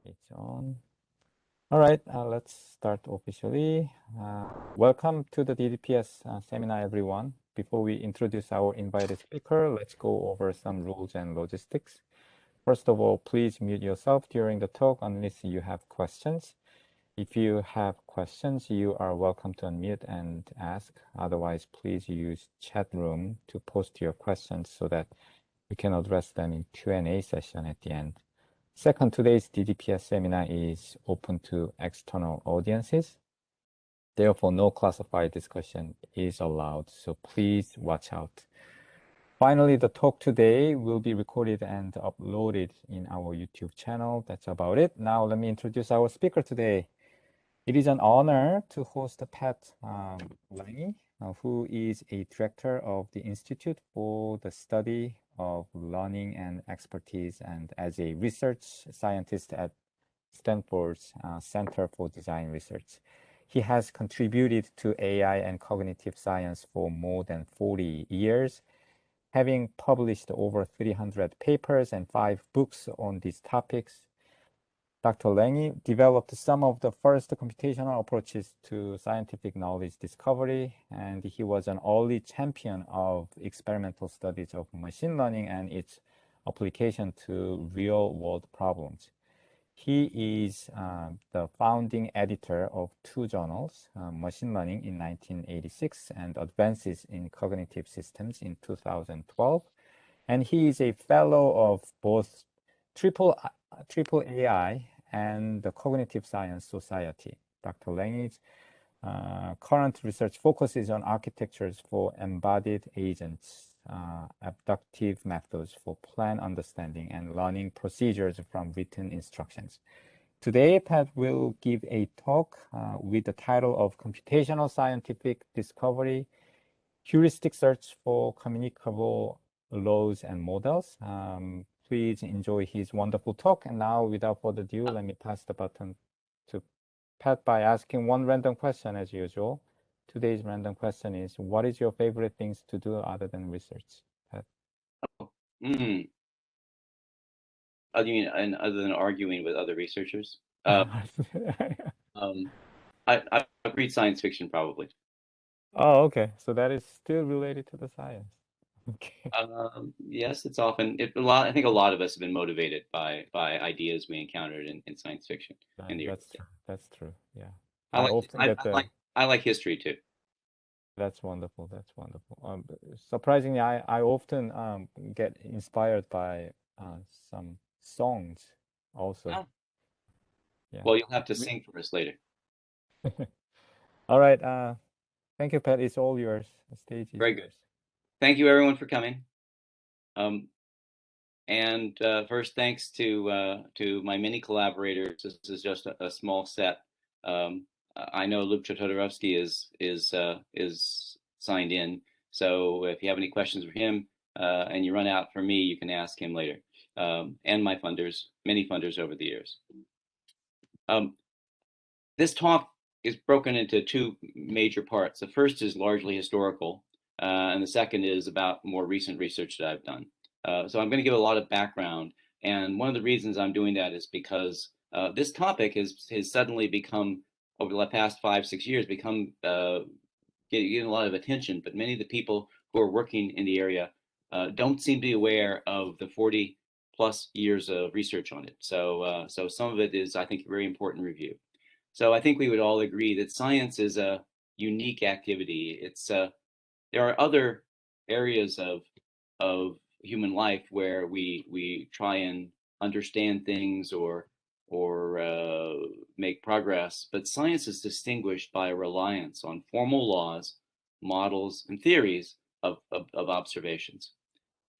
It's on. All right, let's start officially. Welcome to the DDPS seminar, everyone. Before we introduce our invited speaker, let's go over some rules and logistics. First of all, please mute yourself during the talk unless you have questions. If you have questions, you are welcome to unmute and ask. Otherwise, please use chat room to post your questions so that we can address them in Q&A session at the end. Second, today's DDPS seminar is open to external audiences. Therefore, no classified discussion is allowed, so please watch out. Finally, the talk today will be recorded and uploaded in our YouTube channel. That's about it. Now, let me introduce our speaker today. It is an honor to host Pat Lange, who is a director of the Institute for the Study of Learning and Expertise, and as a research scientist at Stanford's Center for Design Research. He has contributed to AI and cognitive science for more than 40 years, having published over 300 papers and 5 books on these topics. Dr. Lange developed some of the first computational approaches to scientific knowledge discovery, and he was an early champion of experimental studies of machine learning and its application to real-world problems. He is the founding editor of 2 journals, Machine Learning in 1986 and Advances in Cognitive Systems in 2012. And he is a fellow of both Triple AI and the Cognitive Science Society. Dr. Lange's current research focuses on architectures for embodied agents, abductive methods for plan understanding, and learning procedures from written instructions. Today, Pat will give a talk with the title of Computational Scientific Discovery, Heuristic Search for Communicable Laws and Models. Please enjoy his wonderful talk. And now, without further ado, let me pass the baton to Pat by asking one random question as usual. Today's random question is, what is your favorite things to do other than research, Pat? You mean, and other than arguing with other researchers? I read science fiction probably. Oh, okay. So that is still related to the science. Okay. Yes, it's often a lot. I think a lot of us have been motivated by ideas we encountered in science fiction. That's true. That's true. Yeah. I I like often get the. I like history too. That's wonderful. That's wonderful. Surprisingly, I often get inspired by some songs also. Oh. Yeah. Well, you'll have to sing for us later. All right. Thank you, Pat. It's all yours. The stage is Very yours. good. Thank you, everyone, for coming. And first, thanks to my many collaborators. This is just a small set. I know Luke Chotodorovsky is signed in, so if you have any questions for him and you run out for me, you can ask him later. And my funders, many funders over the years. This talk is broken into 2 major parts. The first is largely historical, and the second is about more recent research that I've done. So I'm going to give a lot of background, and one of the reasons I'm doing that is because this topic has suddenly become, over the past 5-6 years, become getting a lot of attention. But many of the people who are working in the area don't seem to be aware of the 40+ years of research on it. So some of it is, I think, a very important review. So I think we would all agree that science is a unique activity. It's there are other areas of human life where we try and understand things or make progress, but science is distinguished by a reliance on formal laws, models, and theories of observations.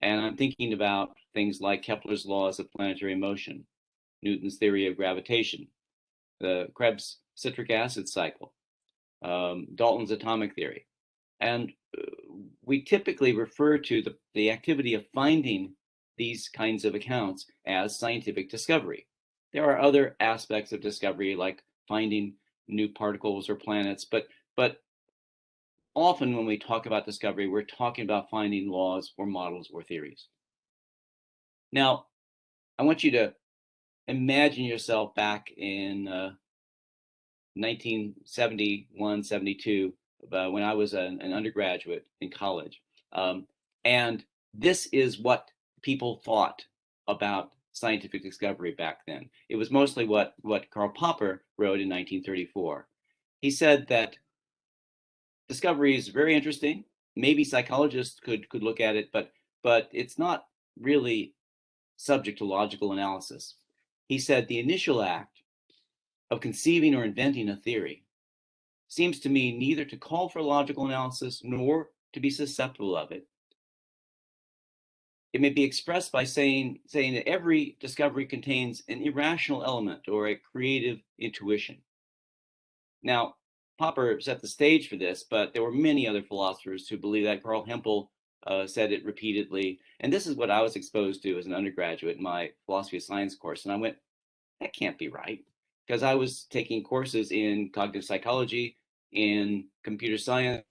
And I'm thinking about things like Kepler's laws of planetary motion, Newton's theory of gravitation, the Krebs citric acid cycle, Dalton's atomic theory. And we typically refer to the activity of finding these kinds of accounts as scientific discovery. There are other aspects of discovery like finding new particles or planets, but often when we talk about discovery, we're talking about finding laws or models or theories. Now, I want you to imagine yourself back in 1971, 72, when I was an undergraduate in college. And this is what people thought about scientific discovery back then. It was mostly what Karl Popper wrote in 1934. He said that discovery is very interesting. Maybe psychologists could look at it, but it's not really subject to logical analysis. He said the initial act of conceiving or inventing a theory seems to me neither to call for logical analysis nor to be susceptible of it. It may be expressed by saying that every discovery contains an irrational element or a creative intuition. Now, Popper set the stage for this, but there were many other philosophers who believed that. Carl Hempel said it repeatedly. And this is what I was exposed to as an undergraduate in my philosophy of science course. And I went, that can't be right. Because I was taking courses in cognitive psychology, in computer science.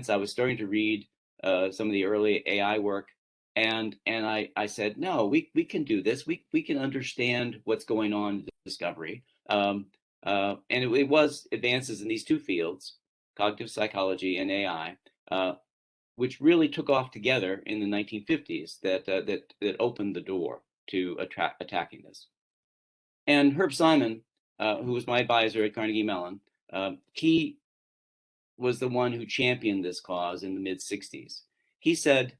I was starting to read some of the early AI work. And I said, no, we can do this. We can understand what's going on in discovery. And it was advances in these two fields, cognitive psychology and AI, which really took off together in the 1950s that opened the door to attacking this. And Herb Simon, who was my advisor at Carnegie Mellon, he was the one who championed this cause in the mid-60s. He said,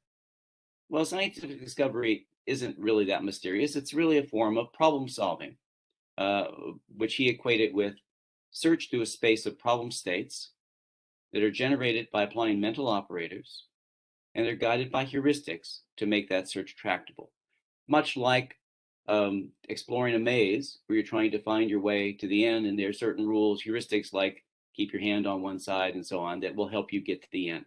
well, scientific discovery isn't really that mysterious. It's really a form of problem solving, which he equated with search through a space of problem states that are generated by applying mental operators, and they're guided by heuristics to make that search tractable. Much like exploring a maze where you're trying to find your way to the end, and there are certain rules, heuristics like keep your hand on one side and so on, that will help you get to the end.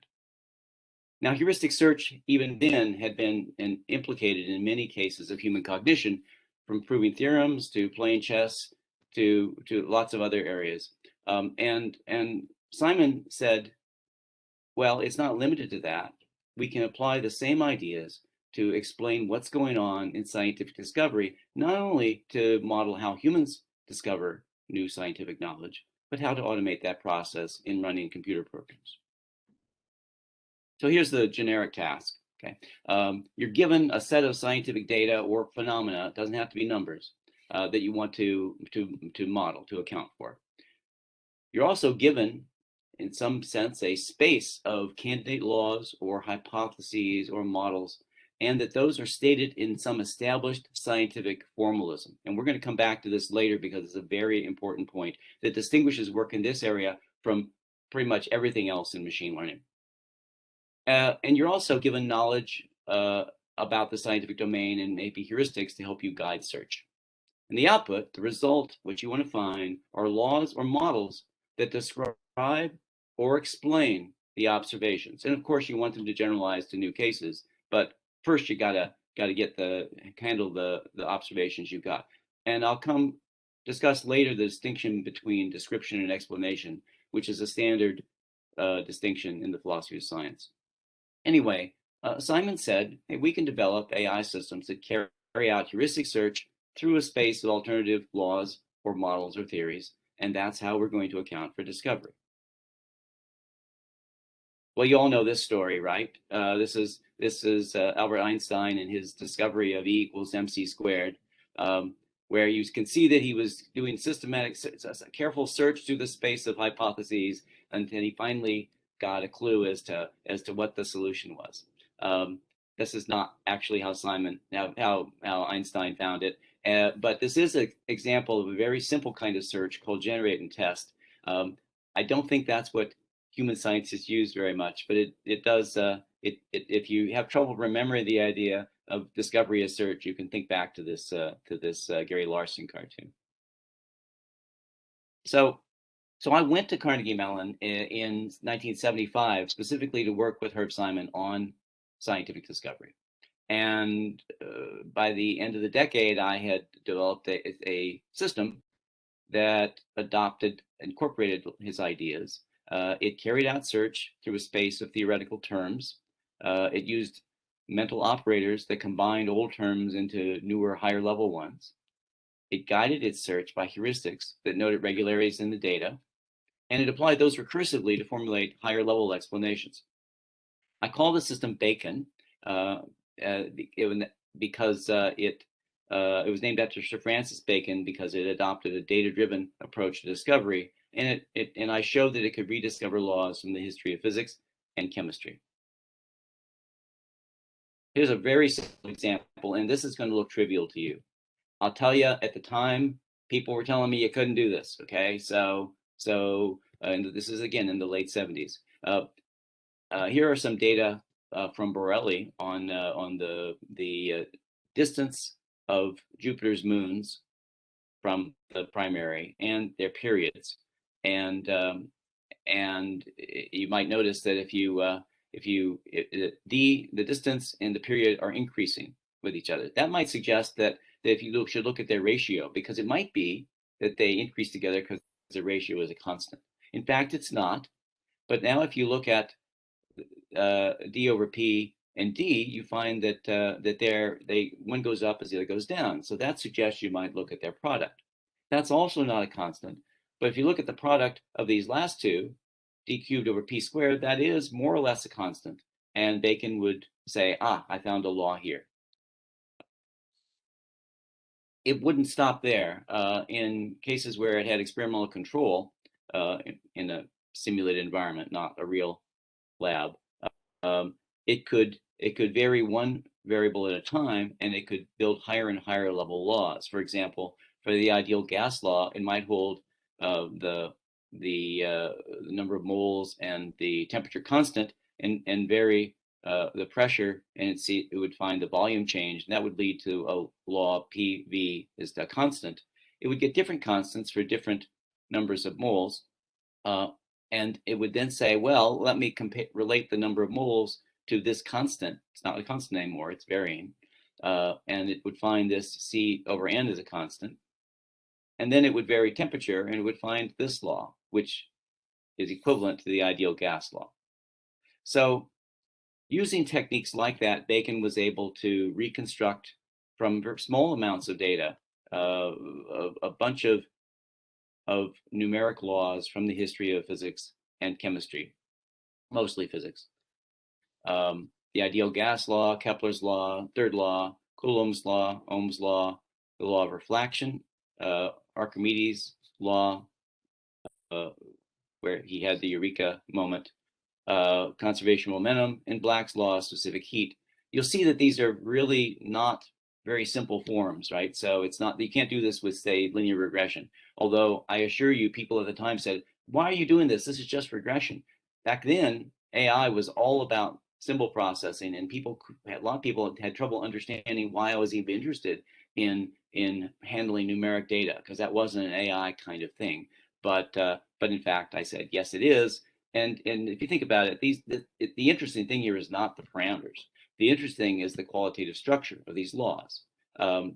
Now, heuristic search even then had been implicated in many cases of human cognition, from proving theorems to playing chess to lots of other areas. And Simon said, well, it's not limited to that. We can apply the same ideas to explain what's going on in scientific discovery, not only to model how humans discover new scientific knowledge, but how to automate that process in running computer programs. So here's the generic task. Okay, you're given a set of scientific data or phenomena. It doesn't have to be numbers that you want to model, to account for. You're also given, in some sense, a space of candidate laws or hypotheses or models, and that those are stated in some established scientific formalism. And we're going to come back to this later because it's a very important point that distinguishes work in this area from pretty much everything else in machine learning. And you're also given knowledge about the scientific domain and maybe heuristics to help you guide search. And the output, the result, what you want to find, are laws or models that describe or explain the observations. And of course, you want them to generalize to new cases, but first you gotta handle the observations you got. And I'll discuss later the distinction between description and explanation, which is a standard distinction in the philosophy of science. Anyway, Simon said, hey, we can develop AI systems that carry out heuristic search through a space of alternative laws or models or theories, and that's how we're going to account for discovery. Well, you all know this story, right? This is Albert Einstein and his discovery of E equals mc squared, where you can see that he was doing systematic, careful search through the space of hypotheses until he finally got a clue as to what the solution was. This is not actually how Einstein found it, but this is an example of a very simple kind of search called generate and test. I don't think that's what human scientists use very much, but it does. If you have trouble remembering the idea of discovery as search, you can think back to this Gary Larson cartoon. So I went to Carnegie Mellon in 1975 specifically to work with Herb Simon on scientific discovery. And by the end of the decade, I had developed a system that incorporated his ideas. It carried out search through a space of theoretical terms. It used mental operators that combined old terms into newer, higher level ones. it guided its search by heuristics that noted regularities in the data, and it applied those recursively to formulate higher level explanations. I call the system Bacon because it was named after Sir Francis Bacon because it adopted a data-driven approach to discovery, and I showed that it could rediscover laws from the history of physics and chemistry. Here's a very simple example, and this is going to look trivial to you. I'll tell you, at the time, people were telling me you couldn't do this. Okay, and this is again in the late 70s. Here are some data from Borelli on the distance of Jupiter's moons from the primary and their periods, and you might notice that the distance and the period are increasing with each other. That might suggest that if you should look at their ratio, because it might be that they increase together because the ratio is a constant. In fact, it's not. But now if you look at d over p and d, you find that one goes up as the other goes down. So that suggests you might look at their product. That's also not a constant. But if you look at the product of these last two, d cubed over p squared, that is more or less a constant. And Bacon would say, I found a law here. It wouldn't stop there. In cases where it had experimental control in a simulated environment, not a real lab, it could vary one variable at a time, and it could build higher and higher level laws. For example, for the ideal gas law, it might hold the number of moles and the temperature constant, and vary the pressure, and it would find the volume change, and that would lead to a law PV is the constant. It would get different constants for different numbers of moles, and it would then say, well, let me relate the number of moles to this constant. It's not a constant anymore, it's varying. And it would find this C over N as a constant. And then it would vary temperature, and it would find this law, which is equivalent to the ideal gas law. So using techniques like that, Bacon was able to reconstruct from small amounts of data a bunch of numeric laws from the history of physics and chemistry, mostly physics. The ideal gas law, Kepler's law, third law, Coulomb's law, Ohm's law, the law of reflection, Archimedes' law, where he had the eureka moment, conservation momentum, and Black's law of specific heat. You'll see that these are really not very simple forms, right? So it's not, you can't do this with, say, linear regression. Although I assure you, people at the time said, why are you doing this? This is just regression. Back then, AI was all about symbol processing, and a lot of people had trouble understanding why I was even interested in handling numeric data, because that wasn't an AI kind of thing. But in fact, I said, yes, it is. And if you think about it, the interesting thing here is not the parameters. The interesting thing is the qualitative structure of these laws.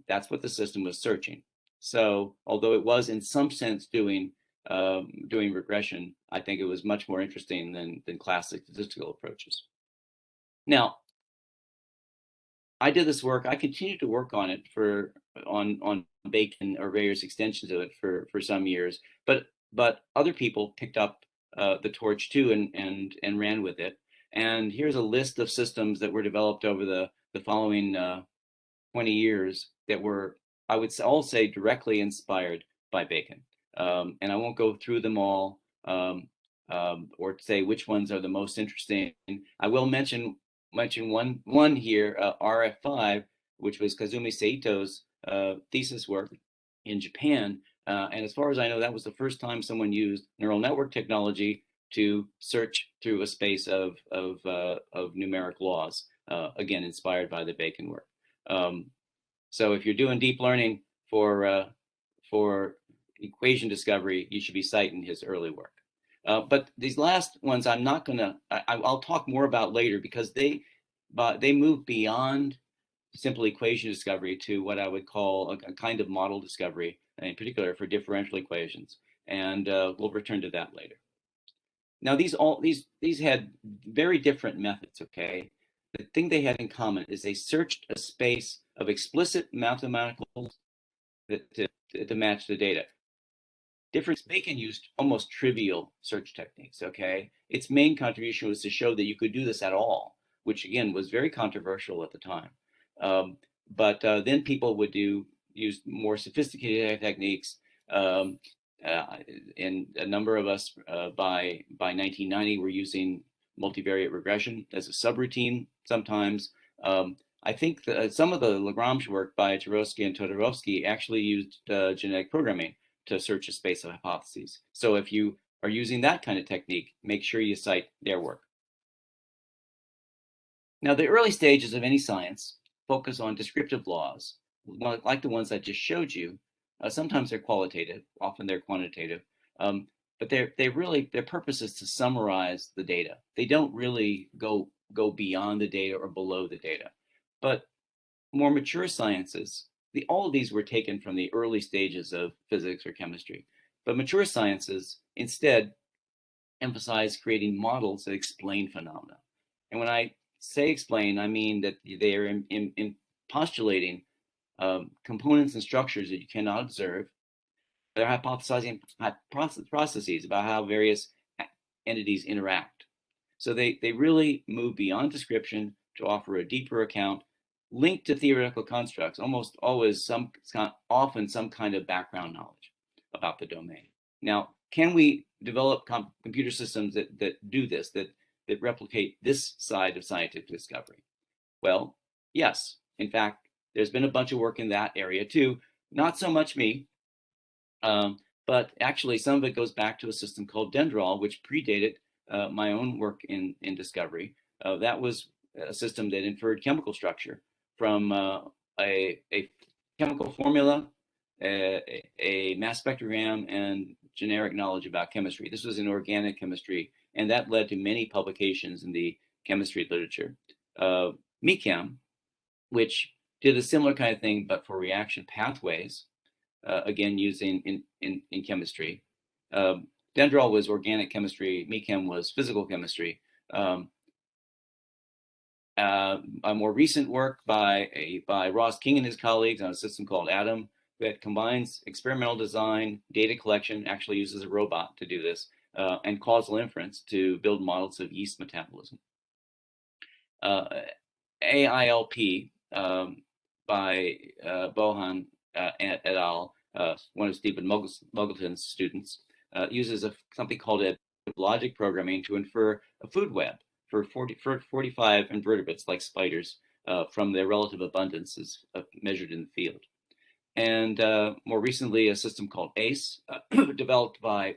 That's what the system was searching. So although it was in some sense doing regression, I think it was much more interesting than classic statistical approaches. Now, I did this work. I continued to work on it on Bacon or various extensions of it for some years, but other people picked up the torch too and ran with it. And here's a list of systems that were developed over the following 20 years that were, I would all say, directly inspired by Bacon. And I won't go through them all or say which ones are the most interesting. I will mention one here, RF5, which was Kazumi Saito's thesis work in Japan. And as far as I know, that was the first time someone used neural network technology to search through a space of numeric laws, again, inspired by the Bacon work. So if you're doing deep learning for equation discovery, you should be citing his early work. But these last ones, I'm not gonna. I'll talk more about later, because they move beyond simple equation discovery to what I would call a kind of model discovery, in particular for differential equations. And we'll return to that later. Now, these had very different methods. Okay, the thing they had in common is they searched a space of explicit mathematical to to match the data. Bacon used almost trivial search techniques, okay? Its main contribution was to show that you could do this at all, which again was very controversial at the time. But then people would use more sophisticated techniques. And a number of us by 1990 were using multivariate regression as a subroutine sometimes. I think some of the Lagrange work by Jaworski and Todorovsky actually used genetic programming to search a space of hypotheses. So if you are using that kind of technique, make sure you cite their work. Now, the early stages of any science focus on descriptive laws, like the ones I just showed you. Sometimes they're qualitative, often they're quantitative, but their purpose is to summarize the data. They don't really go beyond the data or below the data. But more mature sciences, all of these were taken from the early stages of physics or chemistry. But mature sciences instead emphasize creating models that explain phenomena. And when I say explain, I mean that they are in postulating components and structures that you cannot observe. They're hypothesizing processes about how various entities interact. So they really move beyond description to offer a deeper account linked to theoretical constructs, almost always often some kind of background knowledge about the domain. Now, can we develop computer systems that do this, that replicate this side of scientific discovery? Well, yes. In fact, there's been a bunch of work in that area too. Not so much me, but actually some of it goes back to a system called Dendral, which predated my own work in discovery. That was a system that inferred chemical structure from a chemical formula, a mass spectrogram, and generic knowledge about chemistry. This was in organic chemistry, and that led to many publications in the chemistry literature. MeChem, which did a similar kind of thing, but for reaction pathways, again, using in chemistry. Dendral was organic chemistry, MeChem was physical chemistry. A more recent work by Ross King and his colleagues on a system called Atom that combines experimental design, data collection, actually uses a robot to do this, and causal inference to build models of yeast metabolism. AILP by Bohan et al., one of Stephen Muggleton's students, uses something called logic programming to infer a food web for 45 invertebrates like spiders from their relative abundances measured in the field. And more recently, a system called ACE, developed by,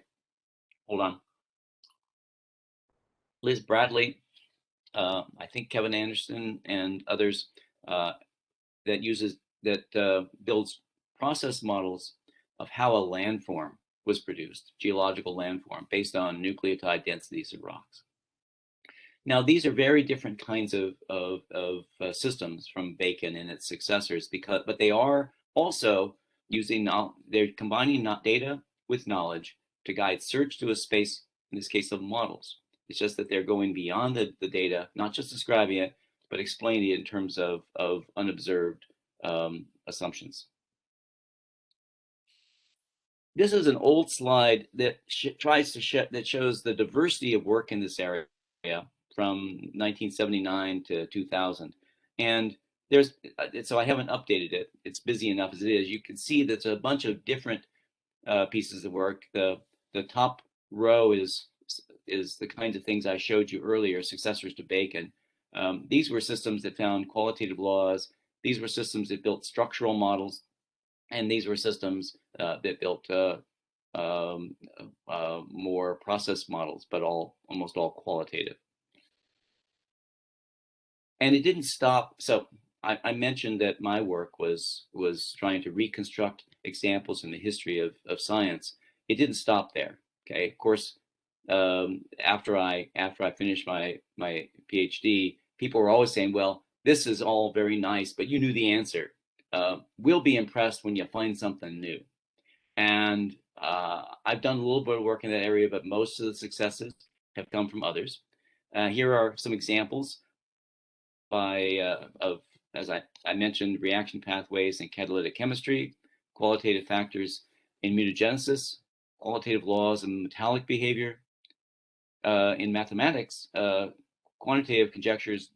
Liz Bradley, I think Kevin Anderson and others, that builds process models of how a landform was produced, geological landform, based on nucleotide densities of rocks. Now, these are very different kinds of systems from Bacon and its successors, but they are also they're combining data with knowledge to guide search to a space, in this case of models. It's just that they're going beyond the data, not just describing it, but explaining it in terms of unobserved assumptions. This is an old slide that that shows the diversity of work in this area from 1979 to 2000. And so I haven't updated it. It's busy enough as it is. You can see there's a bunch of different pieces of work. The top row is the kinds of things I showed you earlier, successors to Bacon. These were systems that found qualitative laws. These were systems that built structural models. And these were systems that built more process models, but almost all qualitative. And it didn't stop. So I mentioned that my work was trying to reconstruct examples in the history of science. It didn't stop there. Okay, of course, after I finished my PhD, people were always saying, "Well, this is all very nice, but you knew the answer. We'll be impressed when you find something new." And I've done a little bit of work in that area, but most of the successes have come from others. Here are some examples as I mentioned, reaction pathways and catalytic chemistry, qualitative factors in mutagenesis, qualitative laws of metallic behavior. In mathematics, quantitative conjectures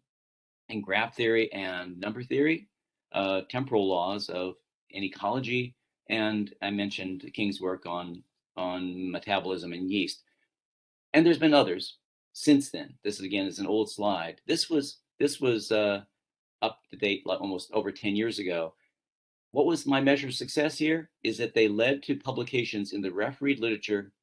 in graph theory and number theory, temporal laws in ecology, and I mentioned King's work on metabolism in yeast. And there's been others since then. This again is an old slide. This was up to date, like almost over 10 years ago. What was my measure of success here is that they led to publications in the refereed literature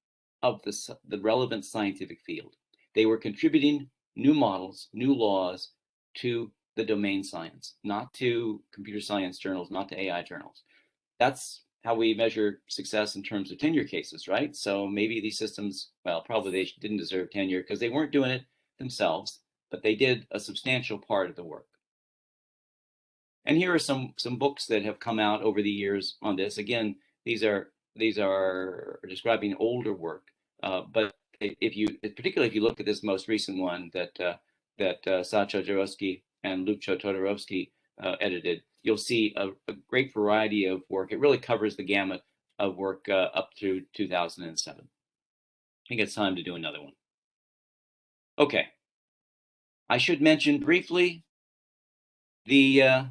of the relevant scientific field. They were contributing new models, new laws to the domain science, not to computer science journals, not to AI journals. That's how we measure success in terms of tenure cases, right? So maybe these systems, well, probably they didn't deserve tenure because they weren't doing it themselves, but they did a substantial part of the work. And here are some books that have come out over the years on this. Again, these are describing older work, but particularly if you look at this most recent one that Sacha Jarowski and Lubcho Todorovsky edited, you'll see a great variety of work. It really covers the gamut of work up through 2007. I think it's time to do another one. Okay. I should mention briefly the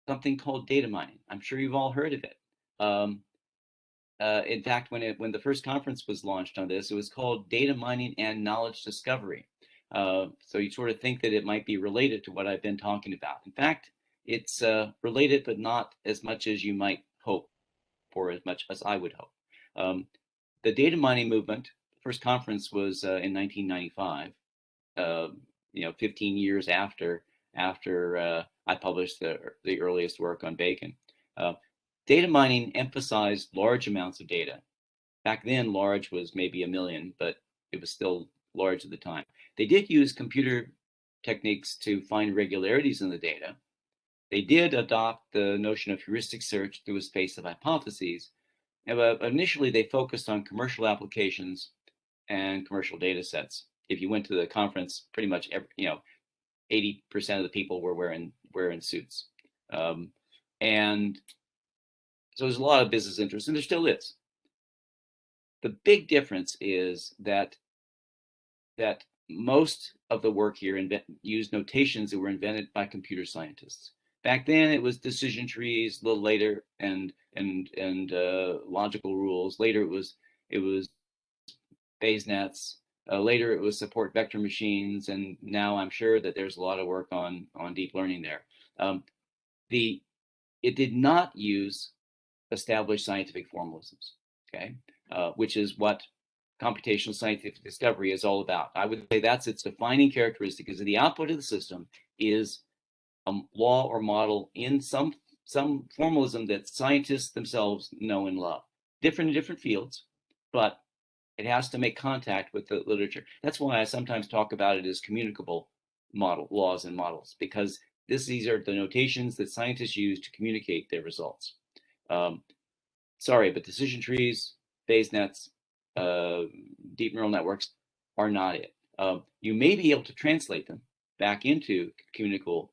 something called data mining. I'm sure you've all heard of it. In fact, when the first conference was launched on this, it was called Data Mining and Knowledge Discovery. So you sort of think that it might be related to what I've been talking about. In fact, it's related, but not as much as you might hope, or as much as I would hope. The data mining movement, first conference was in 1995. 15 years after I published the earliest work on Bacon. Data mining emphasized large amounts of data. Back then, large was maybe 1 million, but it was still large at the time. They did use computer techniques to find regularities in the data. They did adopt the notion of heuristic search through a space of hypotheses. But initially, they focused on commercial applications and commercial data sets. If you went to the conference, pretty much 80% of the people were wearing suits. And so there's a lot of business interest, and there still is. The big difference is that most of the work here used notations that were invented by computer scientists. Back then, it was decision trees. A little later, and logical rules. Later, it was Bayes nets. Later, it was support vector machines, and now I'm sure that there's a lot of work on deep learning there. It did not use established scientific formalisms, okay, which is what computational scientific discovery is all about. I would say that's its defining characteristic, is that the output of the system is a law or model in some formalism that scientists themselves know and love. Different in different fields, but it has to make contact with the literature. That's why I sometimes talk about it as communicable laws and models, because these are the notations that scientists use to communicate their results. Sorry, but decision trees, Bayes nets, deep neural networks are not it. You may be able to translate them back into communicable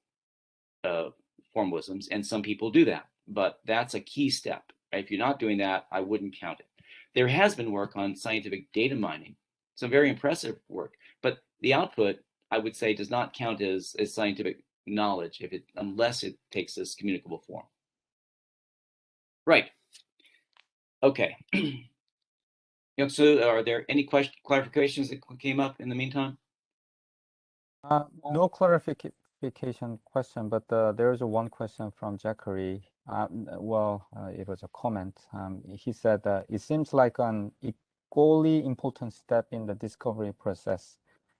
formalisms, and some people do that, but that's a key step. Right? If you're not doing that, I wouldn't count it. There has been work on scientific data mining, some very impressive work, but the output, I would say, does not count as scientific knowledge unless it takes this communicable form. Right. Okay. So are there any clarifications that came up in the meantime? No clarification question, but there is one question from Zachary. It was a comment. He said that it seems like an equally important step in the discovery process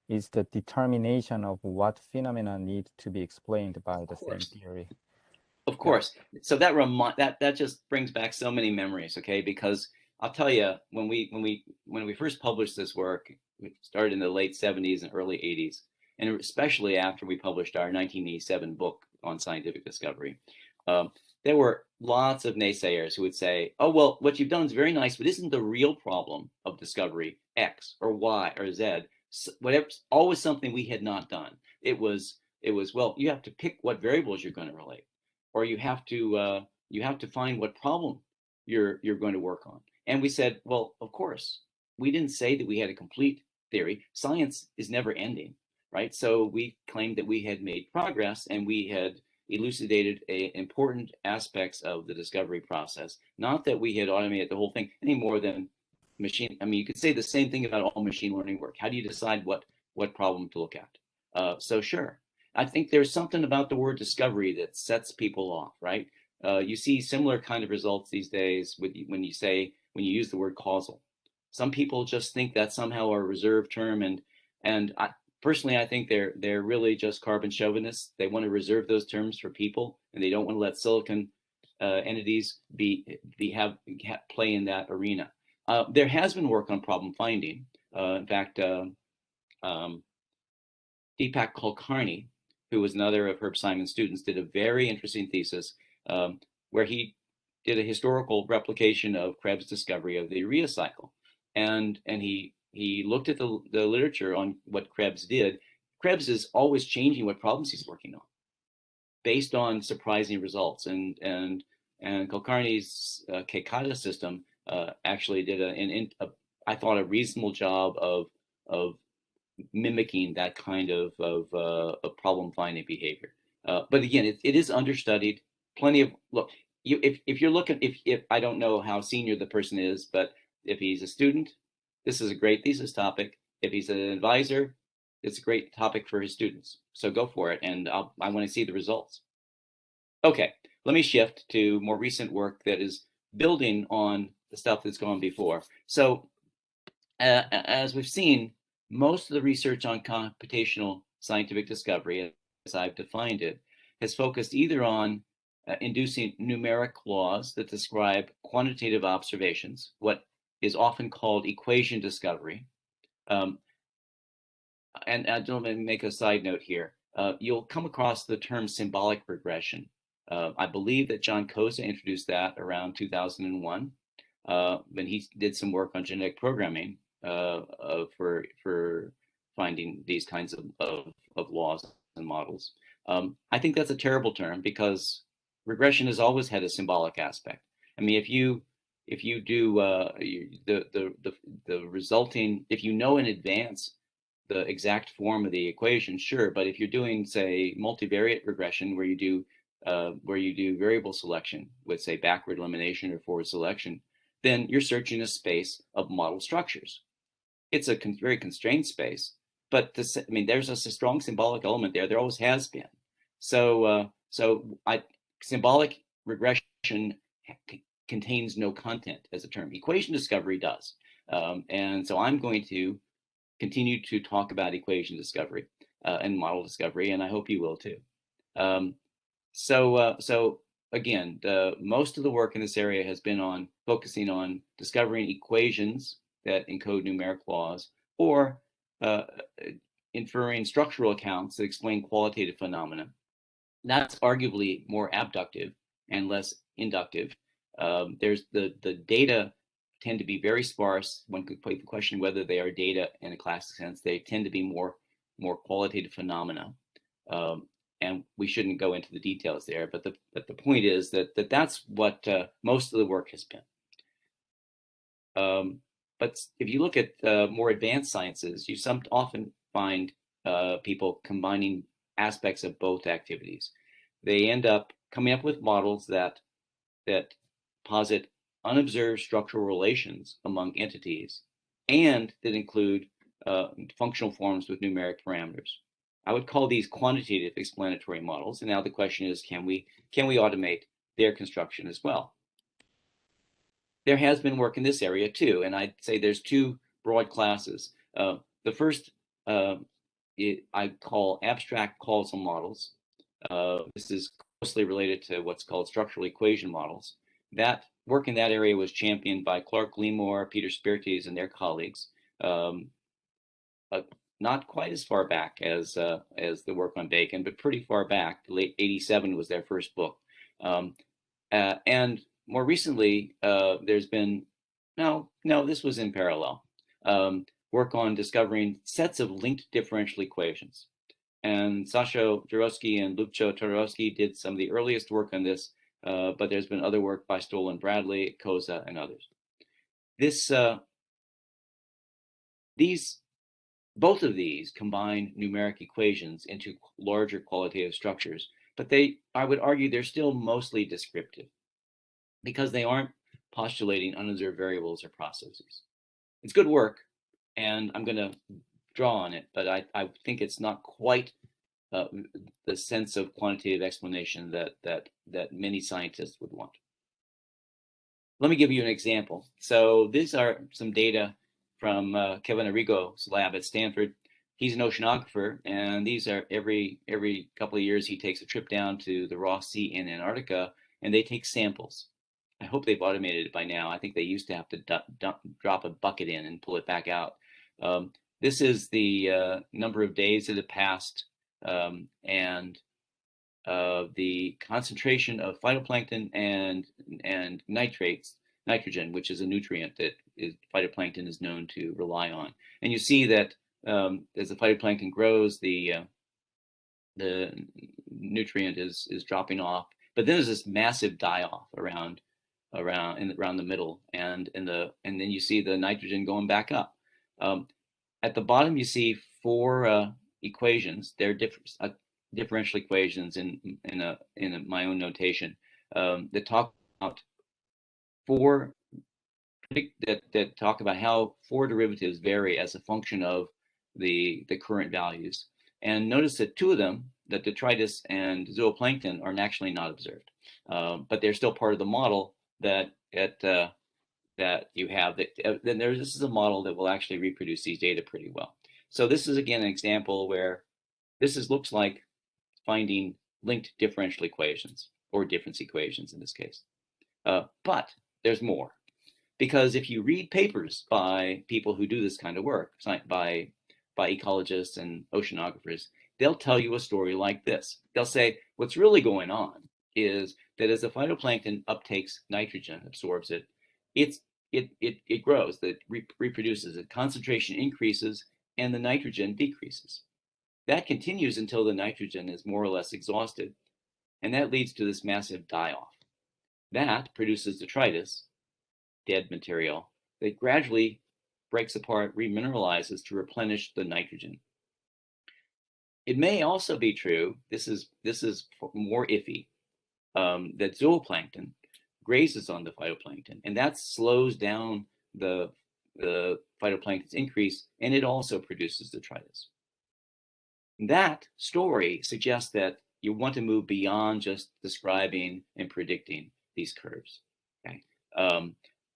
is the determination of what phenomena need to be explained by the same theory. Of course. Yeah. So that just brings back so many memories, okay? Because I'll tell you, when we first published this work, we started in the late 70s and early 80s, and especially after we published our 1987 book on scientific discovery, there were lots of naysayers who would say, oh, well, what you've done is very nice, but isn't the real problem of discovery X or Y or Z? Whatever, always something we had not done. It was, well, you have to pick what variables you're going to relate. or you have to find what problem you're going to work on. And we said, well, of course, we didn't say that we had a complete theory. Science is never ending, right? So we claimed that we had made progress and we had elucidated important aspects of the discovery process. Not that we had automated the whole thing any more than machine. I mean, you could say the same thing about all machine learning work. How do you decide what problem to look at? So sure, I think there's something about the word discovery that sets people off, right? You see similar kind of results these days when you use the word causal. Some people just think that's somehow a reserved term, and personally, I think they're really just carbon chauvinists. They want to reserve those terms for people, and they don't want to let silicon entities play in that arena. There has been work on problem finding. In fact, um, Deepak Kulkarni, who was another of Herb Simon's students, did a very interesting thesis where he did a historical replication of Krebs' discovery of the urea cycle, and he looked at the literature on what Krebs did. Krebs is always changing what problems he's working on based on surprising results, and Kulkarni's Kekata system actually did I thought a reasonable job of mimicking that kind of problem finding behavior. But again, it is understudied. Plenty of look. If you're looking, if I don't know how senior the person is, but if he's a student, this is a great thesis topic. If he's an advisor, it's a great topic for his students. So go for it, and I want to see the results. Okay, let me shift to more recent work that is building on the stuff that's gone before. So as we've seen, most of the research on computational scientific discovery, as I've defined it, has focused either on inducing numeric laws that describe quantitative observations, what is often called equation discovery. And I don't want to make a side note here. You'll come across the term symbolic regression. I believe that John Koza introduced that around 2001 when he did some work on genetic programming for finding these kinds of laws and models. I think that's a terrible term because regression has always had a symbolic aspect. I mean, if you do the resulting, if you know in advance the exact form of the equation, sure, but if you're doing, say, multivariate regression where you do variable selection with, say, backward elimination or forward selection, then you're searching a space of model structures. It's a very constrained space, but I mean, there's a strong symbolic element there. There always has been. So symbolic regression contains no content as a term. Equation discovery does, and so I'm going to continue to talk about equation discovery and model discovery, and I hope you will too. So again, most of the work in this area has been on focusing on discovering equations that encode numeric laws, or inferring structural accounts that explain qualitative phenomena. That's arguably more abductive and less inductive. There's the data tend to be very sparse. One could put the question whether they are data in a classic sense. They tend to be more qualitative phenomena. And we shouldn't go into the details there, but the point is that's what most of the work has been. But if you look at more advanced sciences, you often find people combining aspects of both activities. They end up coming up with models that posit unobserved structural relations among entities and that include functional forms with numeric parameters. I would call these quantitative explanatory models. And now the question is, can we automate their construction as well? There has been work in this area too, and I'd say there's two broad classes. The first I call abstract causal models. This is closely related to what's called structural equation models. That work in that area was championed by Clark Limor, Peter Spirtes, and their colleagues. Not quite as far back as the work on Bacon, but pretty far back. Late '87 was their first book, and more recently there's been this was in parallel work on discovering sets of linked differential equations. And Sasha Jarowski and Lubcho Torovsky did some of the earliest work on this, but there's been other work by Stoll and Bradley, Koza, and others. Both of these combine numeric equations into larger qualitative structures, but I would argue, they're still mostly descriptive because they aren't postulating unobserved variables or processes. It's good work, and I'm going to draw on it, but I think it's not quite the sense of quantitative explanation that many scientists would want. Let me give you an example. So these are some data from Kevin Arrigo's lab at Stanford. He's an oceanographer, and these are every couple of years he takes a trip down to the Ross Sea in Antarctica, and they take samples. I hope they've automated it by now. I think they used to have to drop a bucket in and pull it back out. This is the number of days that have passed, and the concentration of phytoplankton and nitrogen, which is a nutrient that phytoplankton is known to rely on. And you see that as the phytoplankton grows, the nutrient is dropping off. But then there's this massive die-off around the middle, and then you see the nitrogen going back up. At the bottom, you see four equations. They're differential equations in my own notation that talk about that talk about how four derivatives vary as a function of the current values. And notice that two of them, that detritus and zooplankton, are actually not observed, but they're still part of the model that you have. Then this is a model that will actually reproduce these data pretty well. So this is again an example where this looks like finding linked differential equations, or difference equations in this case. But there's more, because if you read papers by people who do this kind of work, by ecologists and oceanographers, they'll tell you a story like this. They'll say what's really going on is that as the phytoplankton uptakes nitrogen, absorbs it, it grows, that reproduces, the concentration increases and the nitrogen decreases. That continues until the nitrogen is more or less exhausted, and that leads to this massive die-off. That produces detritus, dead material, that gradually breaks apart, remineralizes to replenish the nitrogen. It may also be true, this is more iffy, that zooplankton grazes on the phytoplankton, and that slows down the phytoplankton's increase, and it also produces detritus. That story suggests that you want to move beyond just describing and predicting these curves. Okay,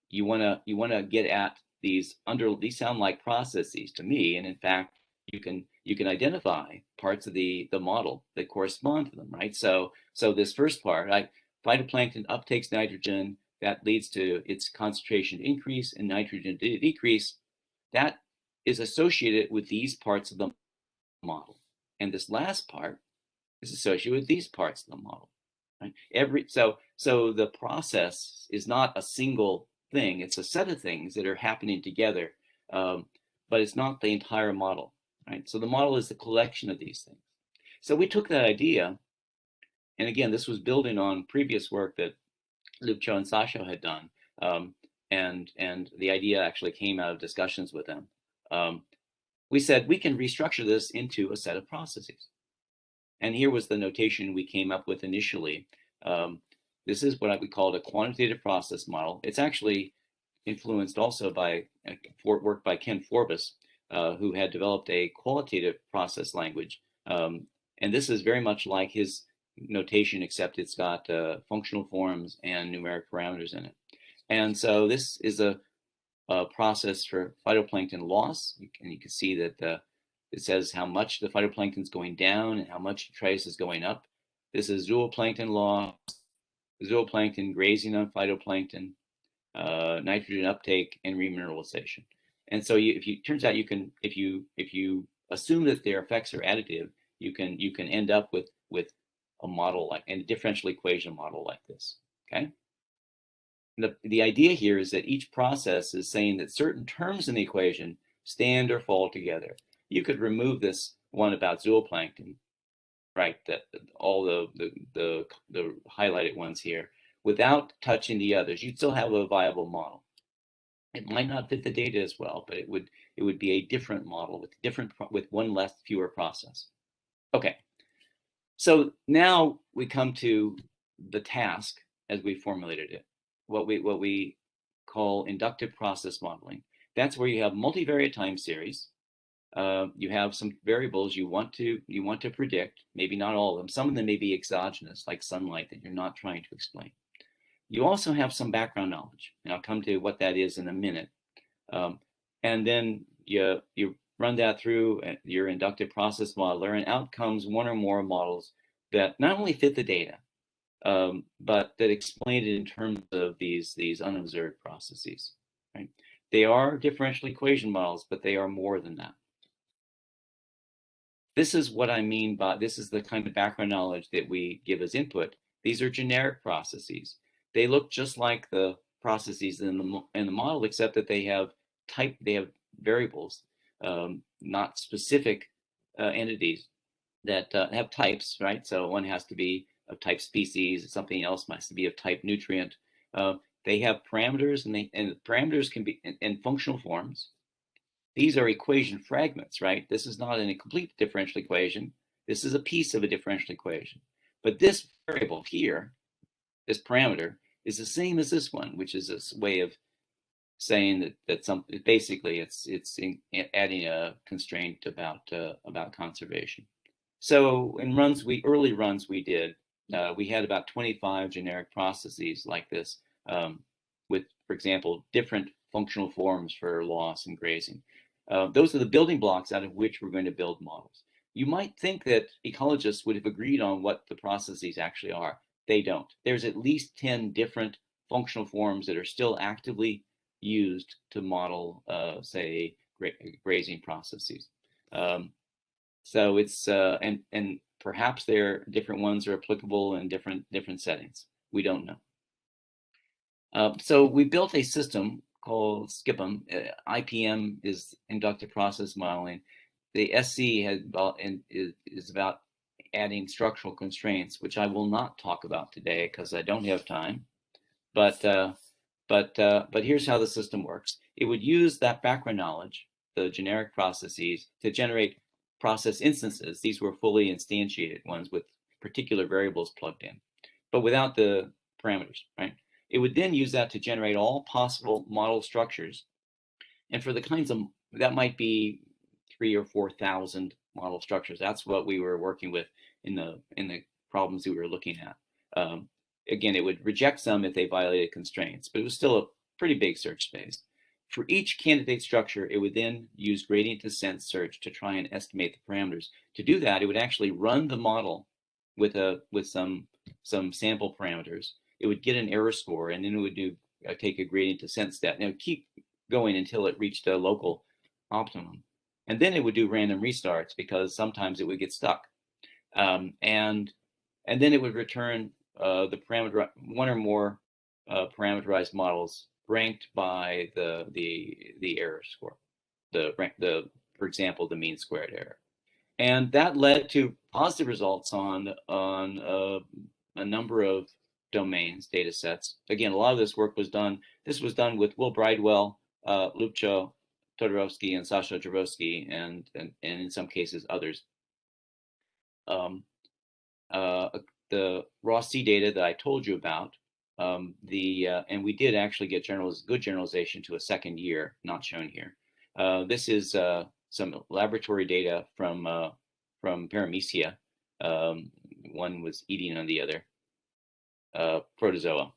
you want to get at these sound like processes to me, and in fact, you can identify parts of the model that correspond to them, right? So this first part, right, phytoplankton uptakes nitrogen, that leads to its concentration increase and nitrogen decrease. That is associated with these parts of the model. And this last part is associated with these parts of the model. Right? So the process is not a single thing; it's a set of things that are happening together, but it's not the entire model. Right? So the model is the collection of these things. So we took that idea, and again, this was building on previous work that Lubcho and Sasha had done, and the idea actually came out of discussions with them. We said we can restructure this into a set of processes. And here was the notation we came up with initially. This is what we called a quantitative process model. It's actually influenced also by work by Ken Forbes, who had developed a qualitative process language. And this is very much like his notation, except it's got functional forms and numeric parameters in it. And so this is a process for phytoplankton loss, and you can see that it says how much the phytoplankton is going down and how much detritus is going up. This is zooplankton loss, zooplankton grazing on phytoplankton, nitrogen uptake, and remineralization. And so turns out you can, if you assume that their effects are additive, you can end up with a model like, and a differential equation model like this. Okay. The idea here is that each process is saying that certain terms in the equation stand or fall together. You could remove this one about zooplankton, right? All the highlighted ones here, without touching the others, you'd still have a viable model. It might not fit the data as well, but it would be a different model with one less fewer process. Okay, so now we come to the task as we formulated it, what we call inductive process modeling. That's where you have multivariate time series. You have some variables you want to predict, maybe not all of them. Some of them may be exogenous, like sunlight, that you're not trying to explain. You also have some background knowledge, and I'll come to what that is in a minute. And then you run that through your inductive process modeler, and out comes one or more models that not only fit the data, but that explain it in terms of these unobserved processes. Right? They are differential equation models, but they are more than that. This is what I mean by, this is the kind of background knowledge that we give as input. These are generic processes. They look just like the processes in the model, except that they have variables, not specific entities that have types, right? So one has to be of type species, something else must be of type nutrient. They have parameters, and parameters can be in functional forms. These are equation fragments, right? This is not a complete differential equation. This is a piece of a differential equation. But this variable here, this parameter, is the same as this one, which is this way of saying that basically it's adding a constraint about conservation. So in early runs we did, we had about 25 generic processes like this, with, for example, different functional forms for loss and grazing. Those are the building blocks out of which we're going to build models. You might think that ecologists would have agreed on what the processes actually are. They don't. There's at least 10 different functional forms that are still actively used to model, say, grazing processes. So it's and perhaps different ones are applicable in different settings. We don't know. So we built a system called SCIPM. IPM is inductive process modeling. The SC is about adding structural constraints, which I will not talk about today because I don't have time. But here's how the system works. It would use that background knowledge, the generic processes, to generate process instances. These were fully instantiated ones with particular variables plugged in, but without the parameters, right? It would then use that to generate all possible model structures. And for the kinds of, that might be 3,000 or 4,000 model structures. That's what we were working with in the problems we were looking at. Again, it would reject some if they violated constraints, but it was still a pretty big search space. For each candidate structure, it would then use gradient descent search to try and estimate the parameters. To do that, it would actually run the model with some sample parameters. It would get an error score, and then it would take a gradient descent step. Now, keep going until it reached a local optimum. And then it would do random restarts because sometimes it would get stuck. And then it would return the one or more parameterized models ranked by the error score, for example, the mean squared error. And that led to positive results on a number of domains, data sets. Again, a lot of this work was done. This was done with Will Bridewell, Lupcho Todorovsky, and Sasha Jaworski, and in some cases others. The raw C data that I told you about, and we did actually get good generalization to a second year, not shown here. This is some laboratory data from Paramecia. One was eating on the other, protozoa.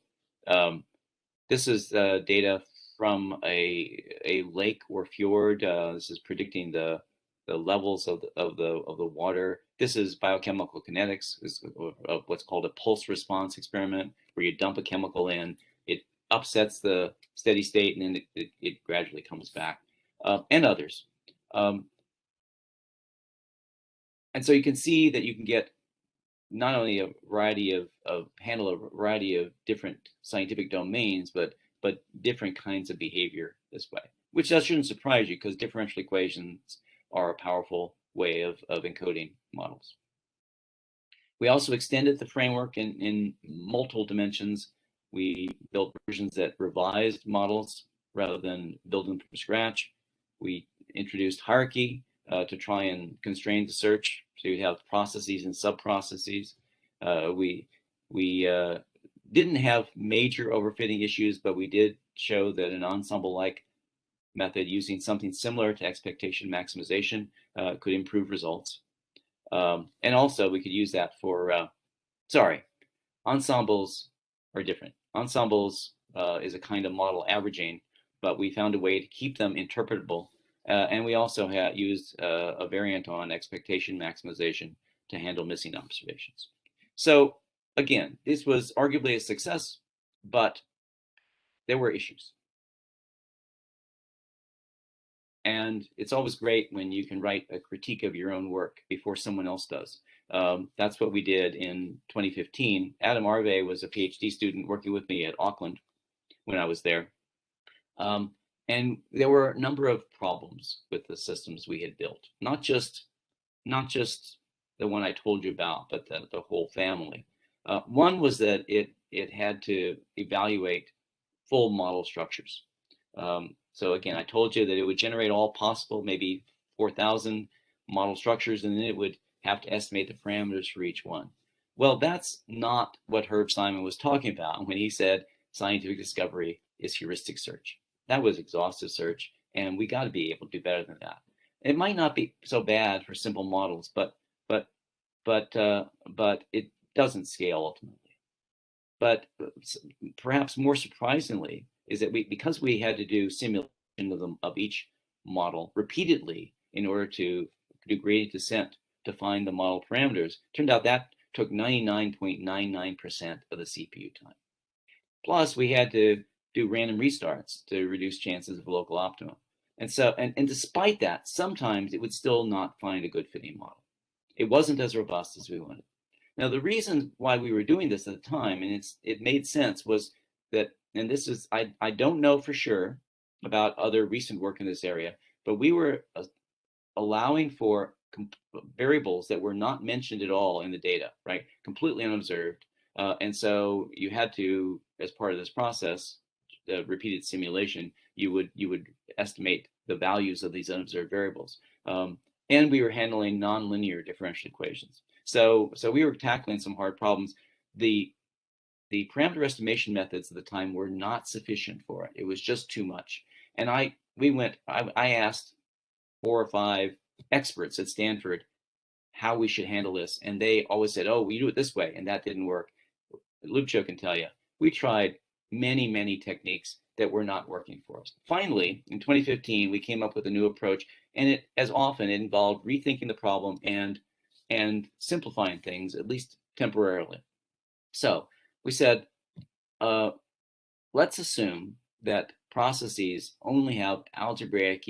This is data from a lake or fjord. This is predicting the levels of the water. This is biochemical kinetics, of what's called a pulse response experiment, where you dump a chemical in, it upsets the steady state, and then it gradually comes back, and others. And so you can see that you can get not only a variety handle a variety of different scientific domains, but different kinds of behavior this way, which that shouldn't surprise you because differential equations are a powerful way of encoding models. We also extended the framework in multiple dimensions. We built versions that revised models rather than build them from scratch. We introduced hierarchy to try and constrain the search. So you have processes and sub-processes. We didn't have major overfitting issues, but we did show that an ensemble-like method using something similar to expectation maximization could improve results. And also we could use that for, ensembles are different. Ensembles is a kind of model averaging, but we found a way to keep them interpretable. And we also used a variant on expectation maximization to handle missing observations. So again, this was arguably a success, but there were issues. And it's always great when you can write a critique of your own work before someone else does. That's what we did in 2015. Adam Arve was a PhD student working with me at Auckland when I was there. And there were a number of problems with the systems we had built, not just the one I told you about, but the whole family. One was that it had to evaluate full model structures. So again, I told you that it would generate all possible, maybe 4,000 model structures, and then it would have to estimate the parameters for each one. Well, that's not what Herb Simon was talking about when he said scientific discovery is heuristic search. That was exhaustive search, and we got to be able to do better than that. It might not be so bad for simple models, but it doesn't scale ultimately. But perhaps more surprisingly is that because we had to do simulation of each model repeatedly in order to do gradient descent to find the model parameters, turned out that took 99.99% of the CPU time. Plus, we had to do random restarts to reduce chances of local optimum. And so, and despite that, sometimes it would still not find a good fitting model. It wasn't as robust as we wanted. Now, the reason why we were doing this at the time, and it made sense, was that, and this is, I don't know for sure about other recent work in this area, but we were allowing for variables that were not mentioned at all in the data, right? Completely unobserved. And so you had to, as part of this process, the repeated simulation, you would estimate the values of these unobserved variables. And we were handling nonlinear differential equations. So we were tackling some hard problems. The parameter estimation methods at the time were not sufficient for it. It was just too much. And I asked 4 or 5 experts at Stanford how we should handle this, and they always said, "Oh, we do it this way," and that didn't work. Lubcho can tell you, we tried many techniques that were not working for us. Finally, in 2015, we came up with a new approach, and it, as often, it involved rethinking the problem and simplifying things, at least temporarily. So we said, let's assume that processes only have algebraic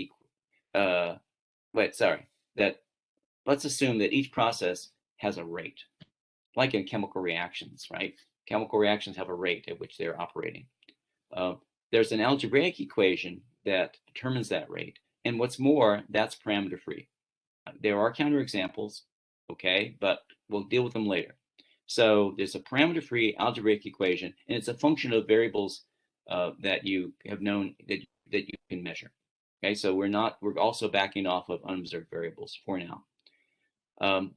let's assume that each process has a rate, like in chemical reactions, right? Chemical reactions have a rate at which they're operating. There's an algebraic equation that determines that rate. And what's more, that's parameter free. There are counterexamples, okay, but we'll deal with them later. So there's a parameter free algebraic equation, and it's a function of variables that you have known that you can measure. Okay, so we're also backing off of unobserved variables for now.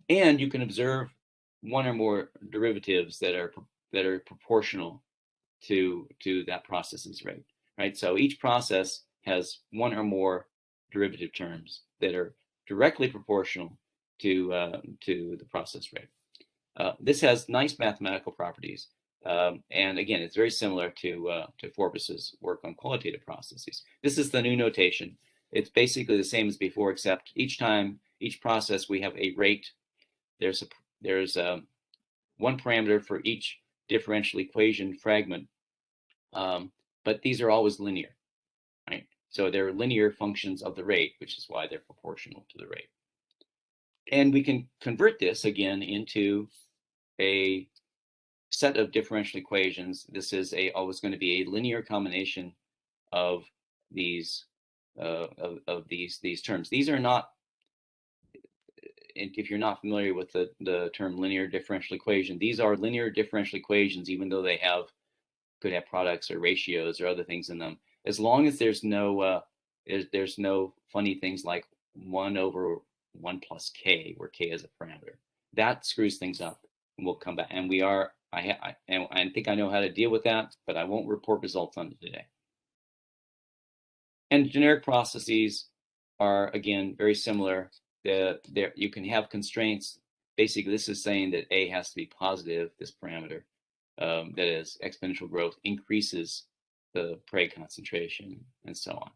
And you can observe one or more derivatives that are proportional to that process's rate, right? So each process has one or more derivative terms that are directly proportional to the process rate. This has nice mathematical properties, and again, it's very similar to Forbes's work on qualitative processes. This is the new notation. It's basically the same as before, except each process we have a rate. There's one parameter for each differential equation fragment, but these are always linear, right? So they're linear functions of the rate, which is why they're proportional to the rate. And we can convert this again into a set of differential equations. This is always going to be a linear combination of these these terms. These are not, if you're not familiar with the term linear differential equation, these are linear differential equations, even though they could have products or ratios or other things in them. As long as there's no funny things like 1 over 1 plus k, where k is a parameter, that screws things up. And we'll come back. And I think I know how to deal with that, but I won't report results on it today. And generic processes are, again, very similar. You can have constraints. Basically, this is saying that A has to be positive, this parameter. That is, exponential growth increases the prey concentration, and so on.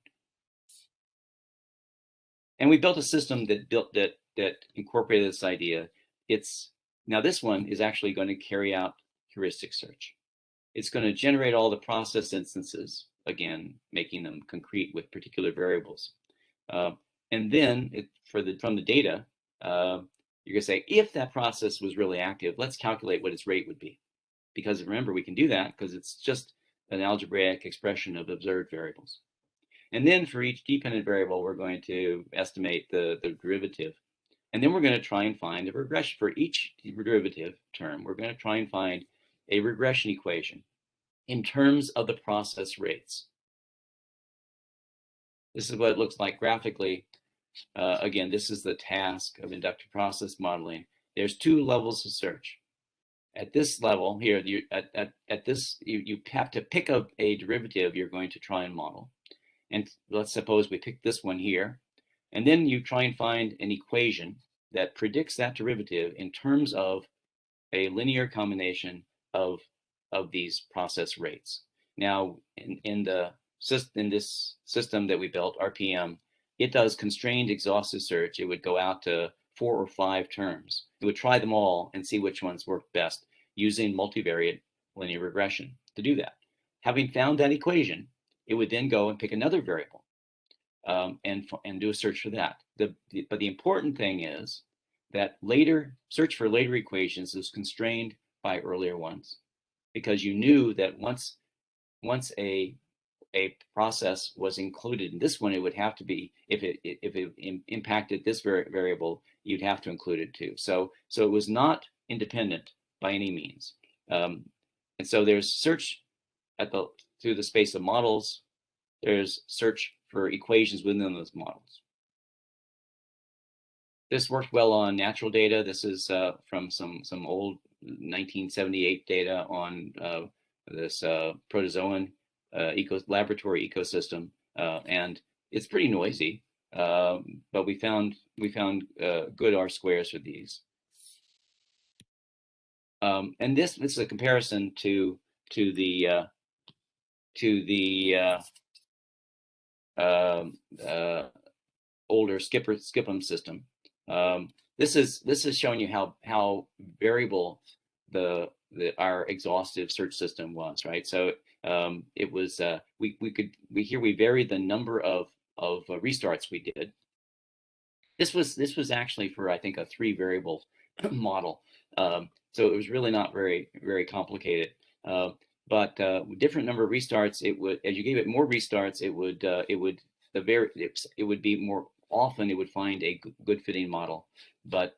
And we built a system that incorporated this idea. Now this one is actually going to carry out heuristic search. It's going to generate all the process instances, again, making them concrete with particular variables. And then from the data, you're going to say, if that process was really active, let's calculate what its rate would be. Because remember, we can do that because it's just an algebraic expression of observed variables. And then for each dependent variable, we're going to estimate the derivative. And then we're going to try and find a regression for each derivative term. We're going to try and find a regression equation in terms of the process rates. This is what it looks like graphically. Again, this is the task of inductive process modeling. There's 2 levels of search. At this level here, you have to pick up a derivative you're going to try and model. And let's suppose we pick this one here. And then you try and find an equation that predicts that derivative in terms of a linear combination of these process rates. Now, in this system that we built, RPM, it does constrained exhaustive search. It would go out to 4 or 5 terms. It would try them all and see which ones work best using multivariate linear regression to do that. Having found that equation, it would then go and pick another variable and do a search for that. But the important thing is that search for later equations is constrained by earlier ones, because you knew that once a process was included in this one, it would have to be, if it impacted this variable, you'd have to include it too. So it was not independent by any means. And so there's search through the space of models. There's search for equations within those models. This worked well on natural data. This is from some old 1978 data on this protozoan laboratory ecosystem, and it's pretty noisy, but we found good R squares for these. And this is a comparison to the older Skipum system. This is showing you how variable our exhaustive search system was, right? So it was we varied the number of restarts we did. This was actually for, I think, a 3 variable model. So it was really not very complicated. But different number of restarts, it would, as you gave it more restarts, it would be more often, it would find a good fitting model. But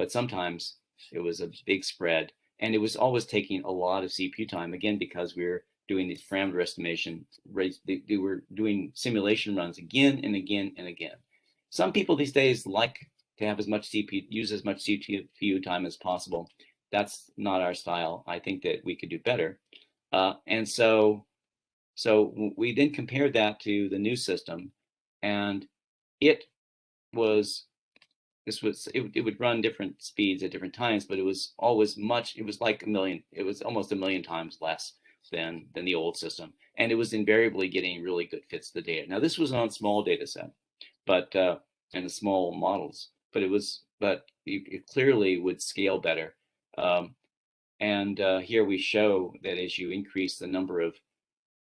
sometimes it was a big spread, and it was always taking a lot of CPU time, again, because we were doing these parameter estimation rates. They were doing simulation runs again and again and again. Some people these days like to have use as much CPU time as possible. That's not our style. I think that we could do better. And so we then compared that to the new system, and it would run different speeds at different times, but it was always it was like almost 1 million times less than the old system. And it was invariably getting really good fits to the data. Now, this was on small data set, and the small models, but it clearly would scale better. And here we show that as you increase the number of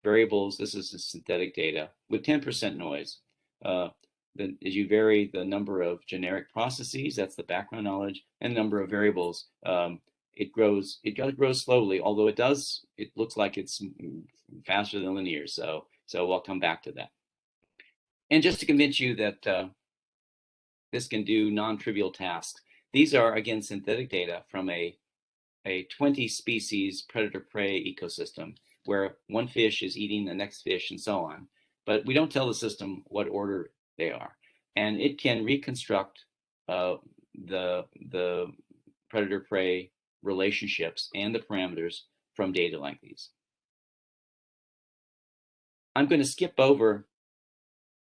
variables, this is the synthetic data with 10% noise. Then as you vary the number of generic processes, that's the background knowledge, and number of variables, it grows slowly, although it looks like it's faster than linear. So I'll come back to that. And just to convince you that this can do non-trivial tasks. These are, again, synthetic data from a 20 species predator-prey ecosystem where one fish is eating the next fish and so on. But we don't tell the system what order they are. And it can reconstruct the predator-prey relationships and the parameters from data like these. I'm going to skip over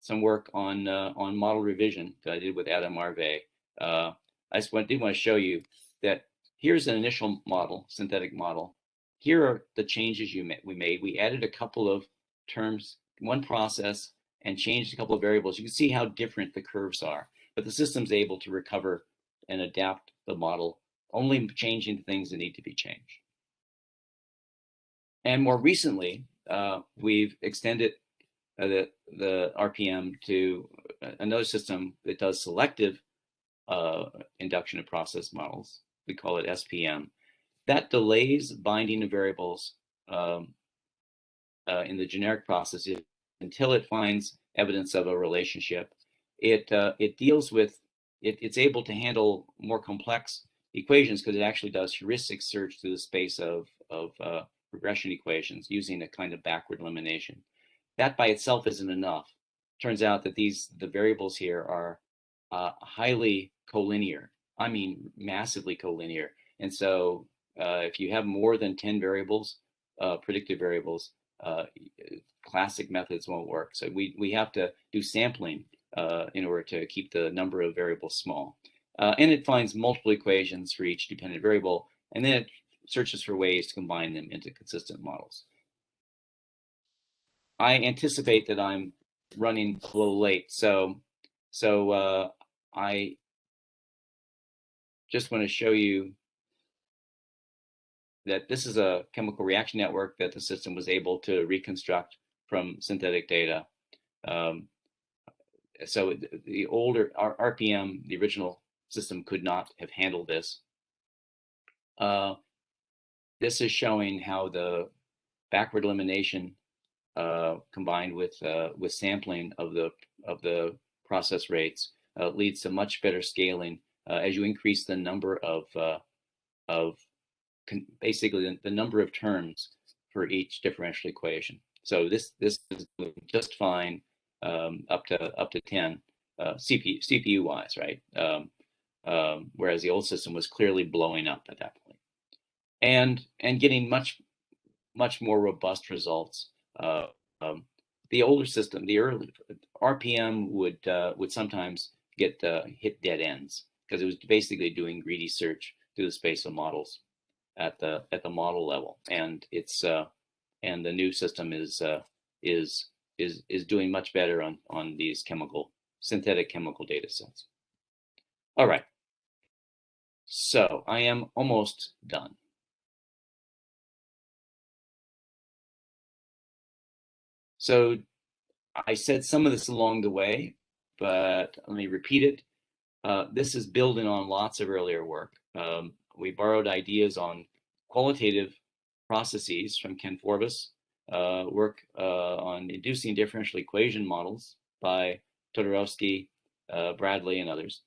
some work on model revision that I did with Adam Harvey. I just did want to show you that here's an initial model, synthetic model. Here are the changes we made. We added a couple of terms, one process, and changed a couple of variables. You can see how different the curves are, but the system's able to recover and adapt the model, only changing the things that need to be changed. And more recently, we've extended the RPM to another system that does selective induction of process models. We call it SPM. That delays binding of variables in the generic processes until it finds evidence of a relationship. It deals with, it's able to handle more complex equations because it actually does heuristic search through the space of regression equations using a kind of backward elimination. That by itself isn't enough. Turns out that the variables here are highly collinear. I mean, massively collinear. And so if you have more than 10 variables, predictive variables, classic methods won't work. So we have to do sampling in order to keep the number of variables small. And it finds multiple equations for each dependent variable, and then it searches for ways to combine them into consistent models. I anticipate that I'm running a little late, so I just want to show you that this is a chemical reaction network that the system was able to reconstruct from synthetic data. So the older RPM, the original system, could not have handled this. This is showing how the backward elimination combined with sampling of the process rates leads to much better scaling as you increase the number of basically the number of terms for each differential equation. So this is just fine up to 10 CPU wise, right? Whereas the old system was clearly blowing up at that point, and getting much more robust results. The older system, the early RPM would sometimes get hit dead ends because it was basically doing greedy search through the space of models at the model level, and it's and the new system is doing much better on these synthetic chemical data sets. All right, so I am almost done. So I said some of this along the way, but let me repeat it. This is building on lots of earlier work. We borrowed ideas on qualitative processes from Ken Forbes, work on inducing differential equation models by Todorowsky, Bradley, and others.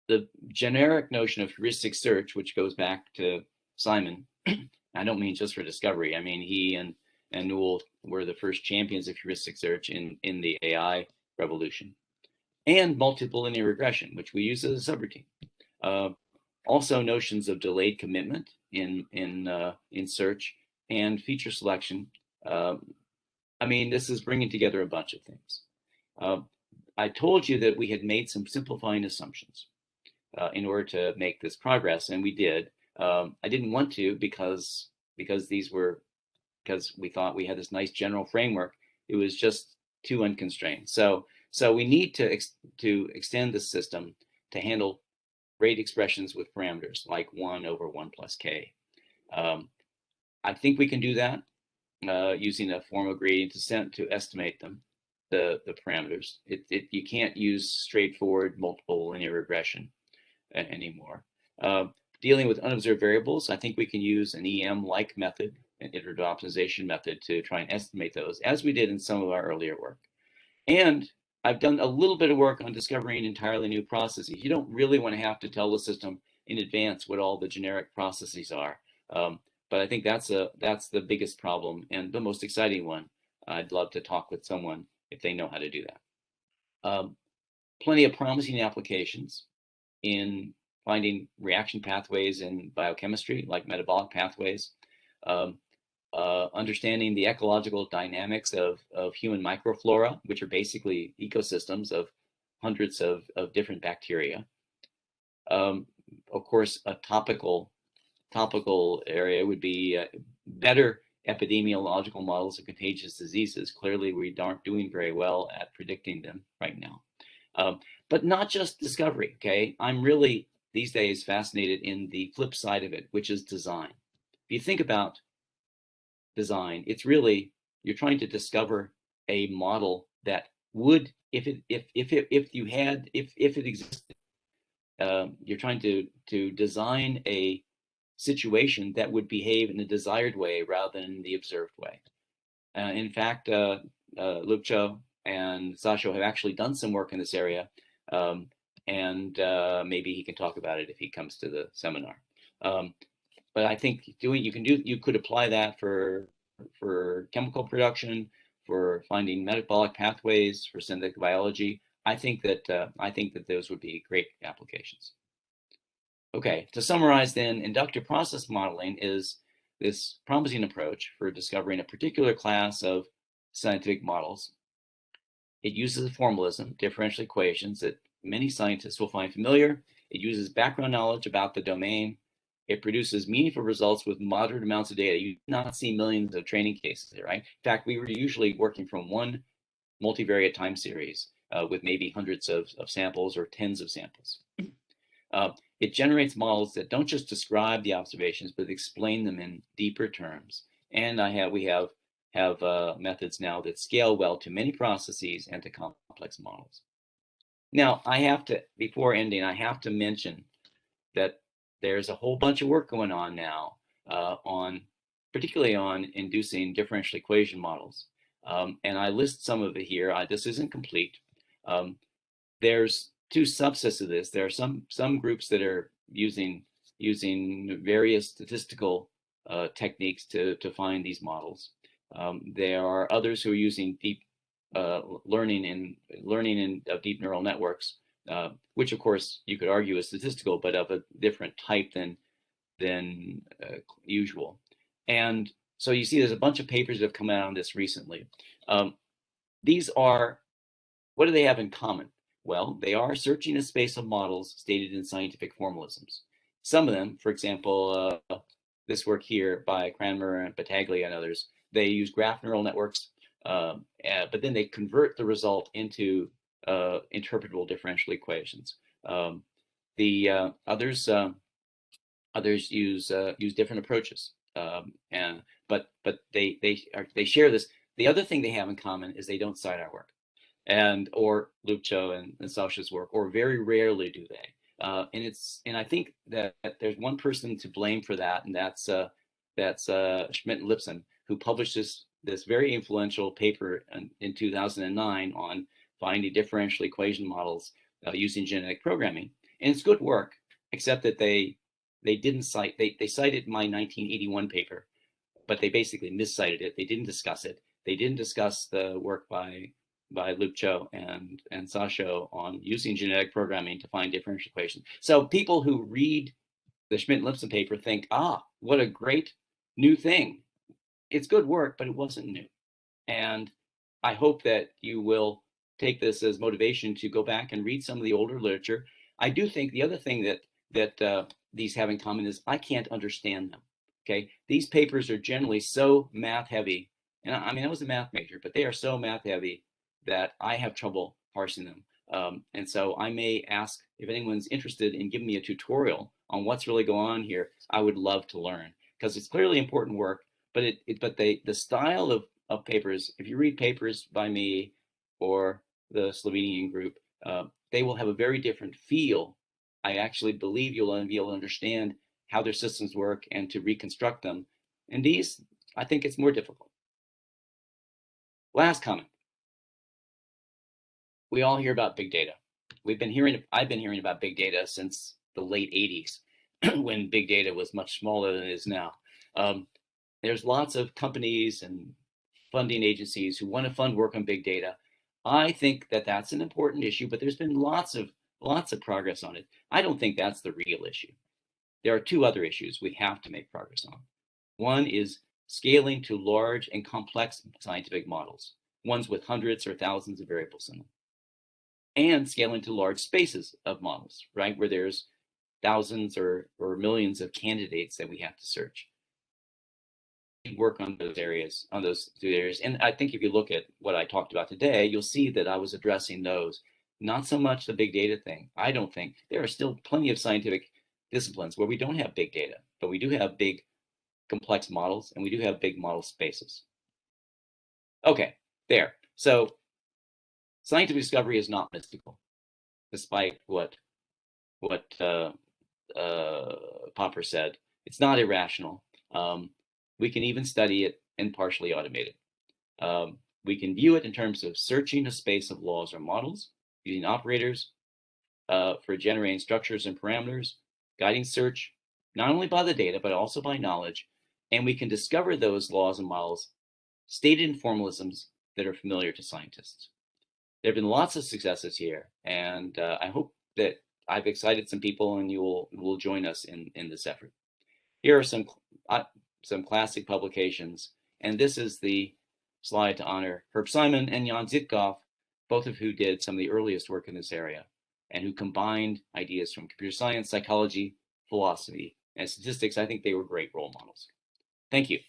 The generic notion of heuristic search, which goes back to Simon, I don't mean just for discovery. I mean, he and Newell were the first champions of heuristic search in the AI revolution, and multiple linear regression, which we use as a subroutine. Also, notions of delayed commitment in search and feature selection. I mean, this is bringing together a bunch of things. I told you that we had made some simplifying assumptions in order to make this progress, and we did. I didn't want to because we thought we had this nice general framework. It was just too unconstrained. So we need to extend the system to handle rate expressions with parameters like 1 over 1 plus k. I think we can do that using a form of gradient descent to estimate them, the parameters. You can't use straightforward multiple linear regression anymore. Dealing with unobserved variables, I think we can use an EM-like method, an iterative optimization method, to try and estimate those, as we did in some of our earlier work. And I've done a little bit of work on discovering entirely new processes. You don't really want to have to tell the system in advance what all the generic processes are. But I think that's the biggest problem and the most exciting one. I'd love to talk with someone if they know how to do that. Plenty of promising applications in finding reaction pathways in biochemistry, like metabolic pathways. Understanding the ecological dynamics of human microflora, which are basically ecosystems of hundreds of different bacteria. Of course, a topical area would be better epidemiological models of contagious diseases. Clearly, we aren't doing very well at predicting them right now. But not just discovery, okay? I'm really, these days, fascinated in the flip side of it, which is design. If you think about design, it's really, you're trying to discover a model that would, if it existed, you're trying to design a situation that would behave in a desired way rather than the observed way. In fact, Lupcho and Sasho have actually done some work in this area, and maybe he can talk about it if he comes to the seminar. But I think you could apply that for chemical production, for finding metabolic pathways, for synthetic biology. I think that those would be great applications. Okay, to summarize then, inductive process modeling is this promising approach for discovering a particular class of scientific models. It uses a formalism, differential equations that many scientists will find familiar. It uses background knowledge about the domain. It produces meaningful results with moderate amounts of data. You do not see millions of training cases there, right? In fact, we were usually working from one multivariate time series with maybe hundreds of samples or tens of samples. It generates models that don't just describe the observations, but explain them in deeper terms. And we have methods now that scale well to many processes and to complex models. Now, before ending, I have to mention that there's a whole bunch of work going on now particularly on inducing differential equation models. And I list some of it here. This isn't complete. There's two subsets of this. There are some groups that are using various statistical techniques to find these models. There are others who are using deep learning of deep neural networks, which of course you could argue is statistical, but of a different type than usual. And so you see there's a bunch of papers that have come out on this recently. These are, what do they have in common? Well, they are searching a space of models stated in scientific formalisms. Some of them, for example, this work here by Cranmer and Battaglia and others, they use graph neural networks, but then they convert the result into interpretable differential equations. The others use different approaches, but they share this. The other thing they have in common is they don't cite our work, or Lupcho and Sasha's work, or very rarely do they. And I think that there's one person to blame for that, and that's Schmidt and Lipson, who published this very influential paper in 2009 on finding differential equation models using genetic programming. And it's good work, except that they didn't cite, they cited my 1981 paper, but they basically miscited it. They didn't discuss it. They didn't discuss the work by Lupcho and Sasho on using genetic programming to find differential equations. So people who read the Schmidt and Lipson paper think, what a great new thing. It's good work, but it wasn't new. And I hope that you will take this as motivation to go back and read some of the older literature. I do think the other thing that these have in common is I can't understand them. Okay, these papers are generally so math heavy, and I mean I was a math major, but they are so math heavy that I have trouble parsing them. And so I may ask if anyone's interested in giving me a tutorial on what's really going on here. I would love to learn, because it's clearly important work. But the style of papers, if you read papers by me or the Slovenian group, they will have a very different feel. I actually believe you'll be able to understand how their systems work and to reconstruct them. And these, I think it's more difficult. Last comment. we all hear about big data. I've been hearing about big data since the late 80s, when big data was much smaller than it is now. There's lots of companies and funding agencies who want to fund work on big data. I think that that's an important issue, but there's been lots of progress on it. I don't think that's the real issue. There are two other issues we have to make progress on. One is scaling to large and complex scientific models, ones with hundreds or thousands of variables in them, and scaling to large spaces of models, right, where there's thousands or millions of candidates that we have to search. Work on those areas, on those two areas. And I think if you look at what I talked about today, you'll see that I was addressing those, not so much the big data thing. I don't think there are still plenty of scientific disciplines where we don't have big data, but we do have big complex models, and we do have big model spaces. Okay, there. So scientific discovery is not mystical, despite what Popper said. It's not irrational. We can even study it and partially automate it. We can view it in terms of searching a space of laws or models, using operators for generating structures and parameters, guiding search, not only by the data, but also by knowledge. And we can discover those laws and models stated in formalisms that are familiar to scientists. There have been lots of successes here, and I hope that I've excited some people and you will join us in this effort. Here are some classic publications, and this is the slide to honor Herb Simon and Jan Zitkoff, both of who did some of the earliest work in this area and who combined ideas from computer science, psychology, philosophy, and statistics. I think they were great role models. Thank you.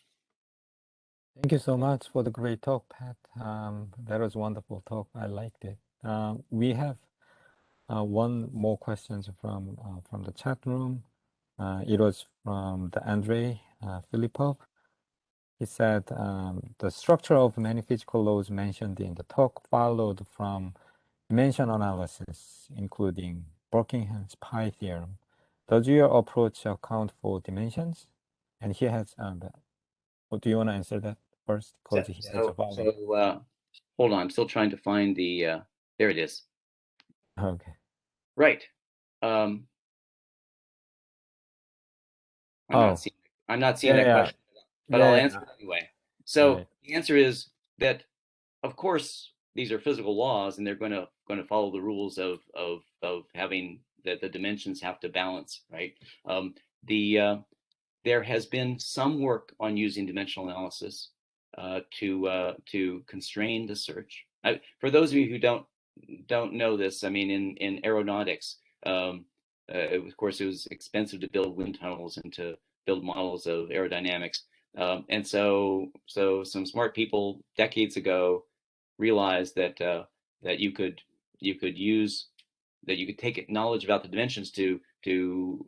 Thank you so much for the great talk, Pat. That was a wonderful talk. I liked it. We have one more question from the chat room. It was from the Andrei Filipov. He said, the structure of many physical laws mentioned in the talk followed from dimension analysis, including Buckingham's pi theorem. Does your approach account for dimensions? And he has, do you want to answer that first? Because he has a follow-up. Hold on, I'm still trying to find the, there it is. Okay. Right. I'm not seeing that question, but I'll answer it anyway. So the answer is that, of course, these are physical laws, and they're going to follow the rules of having that the dimensions have to balance, right? There has been some work on using dimensional analysis to constrain the search. For those of you who don't know this, I mean, in aeronautics, of course, it was expensive to build wind tunnels and to build models of aerodynamics. And so some smart people decades ago realized that you could take knowledge about the dimensions to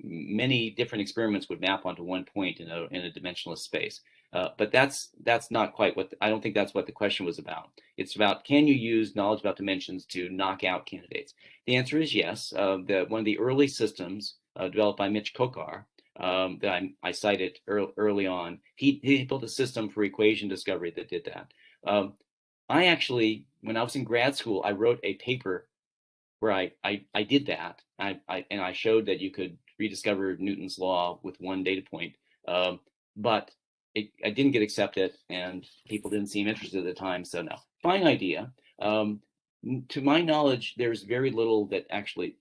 many different experiments would map onto one point in a dimensionless space. But that's not quite what I don't think that's what the question was about. It's about, can you use knowledge about dimensions to knock out candidates? The answer is yes. One of the early systems developed by Mitch Kokar that I cited early on, he built a system for equation discovery that did that. I actually, when I was in grad school, I wrote a paper where I did that. And I showed that you could rediscover Newton's law with one data point, but I didn't get accepted, and people didn't seem interested at the time. So no, fine idea. To my knowledge, there's very little that actually,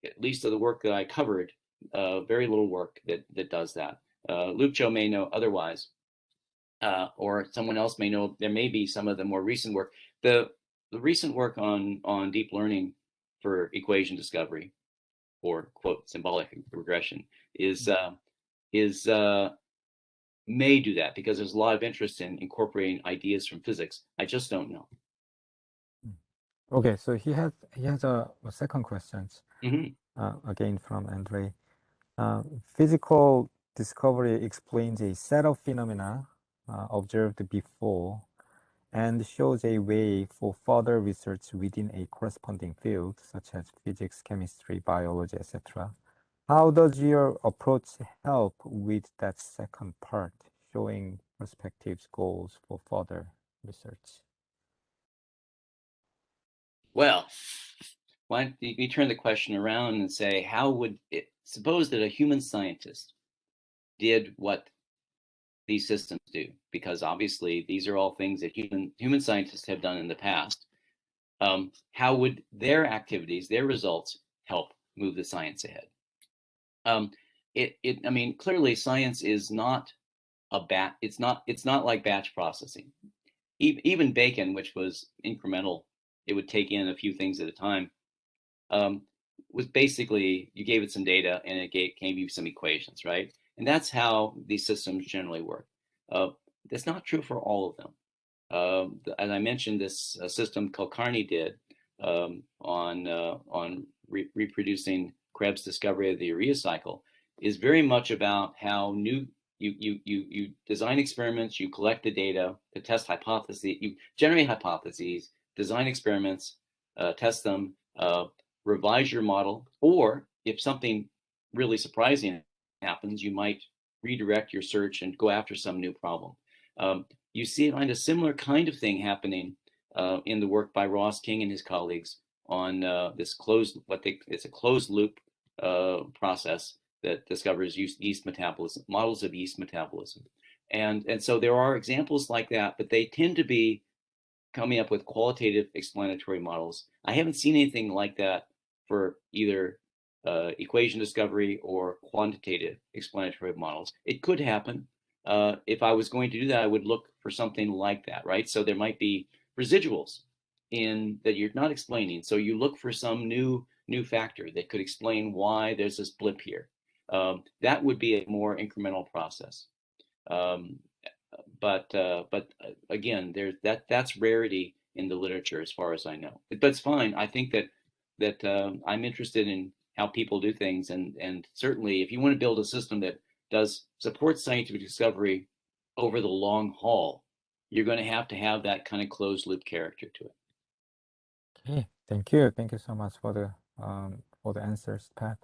at least of the work that I covered, very little work that does that. Luke Joe may know otherwise, or someone else may know. There may be some of the more recent work. The recent work on deep learning for equation discovery, or quote symbolic regression, may do that because there's a lot of interest in incorporating ideas from physics. I just don't know. Okay, so he has a second question, again from Andre. Physical discovery explains a set of phenomena observed before and shows a way for further research within a corresponding field, such as physics, chemistry, biology, etc. How does your approach help with that second part, showing perspectives, goals for further research? Well, why don't we turn the question around and say, how would it, suppose that a human scientist did what these systems do? Because obviously these are all things that human scientists have done in the past. How would their activities, their results, help move the science ahead? I mean, clearly science is not it's not like batch processing. Even Bacon, which was incremental, it would take in a few things at a time, was basically you gave it some data and it gave you some equations, right? And that's how these systems generally work. That's not true for all of them. As I mentioned, this system Kulkarni did on reproducing Krebs' discovery of the urea cycle is very much about how you design experiments, you collect the data to test hypotheses, you generate hypotheses, design experiments, test them, revise your model, or if something really surprising happens, you might redirect your search and go after some new problem. You find a similar kind of thing happening in the work by Ross King and his colleagues on this it's a closed loop process that discovers yeast metabolism, models of yeast metabolism. And so there are examples like that, but they tend to be coming up with qualitative explanatory models. I haven't seen anything like that for either equation discovery or quantitative explanatory models. It could happen. If I was going to do that, I would look for something like that, right? So there might be residuals in that you're not explaining. So you look for some new factor that could explain why there's this blip here. That would be a more incremental process. But again, that's rarity in the literature as far as I know. But it's fine. I think that I'm interested in how people do things, and certainly if you want to build a system that does support scientific discovery over the long haul, you're going to have that kind of closed loop character to it. Okay, thank you so much for the answers, Pat.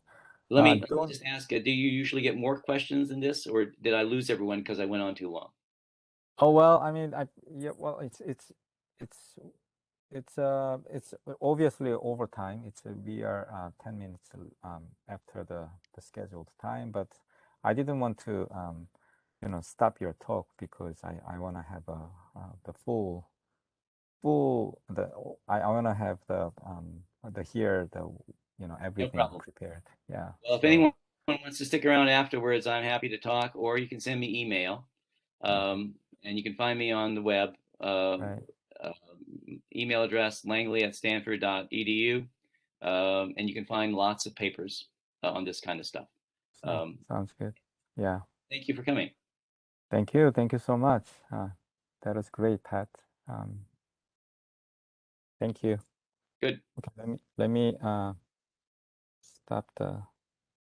Let me Don't just ask, do you usually get more questions than this, or did I lose everyone because I went on too long? Oh well, I mean, yeah, well, it's obviously over time. We are 10 minutes after the scheduled time, but I didn't want to stop your talk because I want to have the I want to have No everything problem. prepared. Yeah. Well, if So anyone wants to stick around afterwards, I'm happy to talk, or you can send me email. And you can find me on the web. right. Email address langley@stanford.edu. And you can find lots of papers on this kind of stuff. Sounds good. Yeah. Thank you for coming. Thank you. Thank you so much. That was great, Pat. Thank you. Good. Okay, let me stop the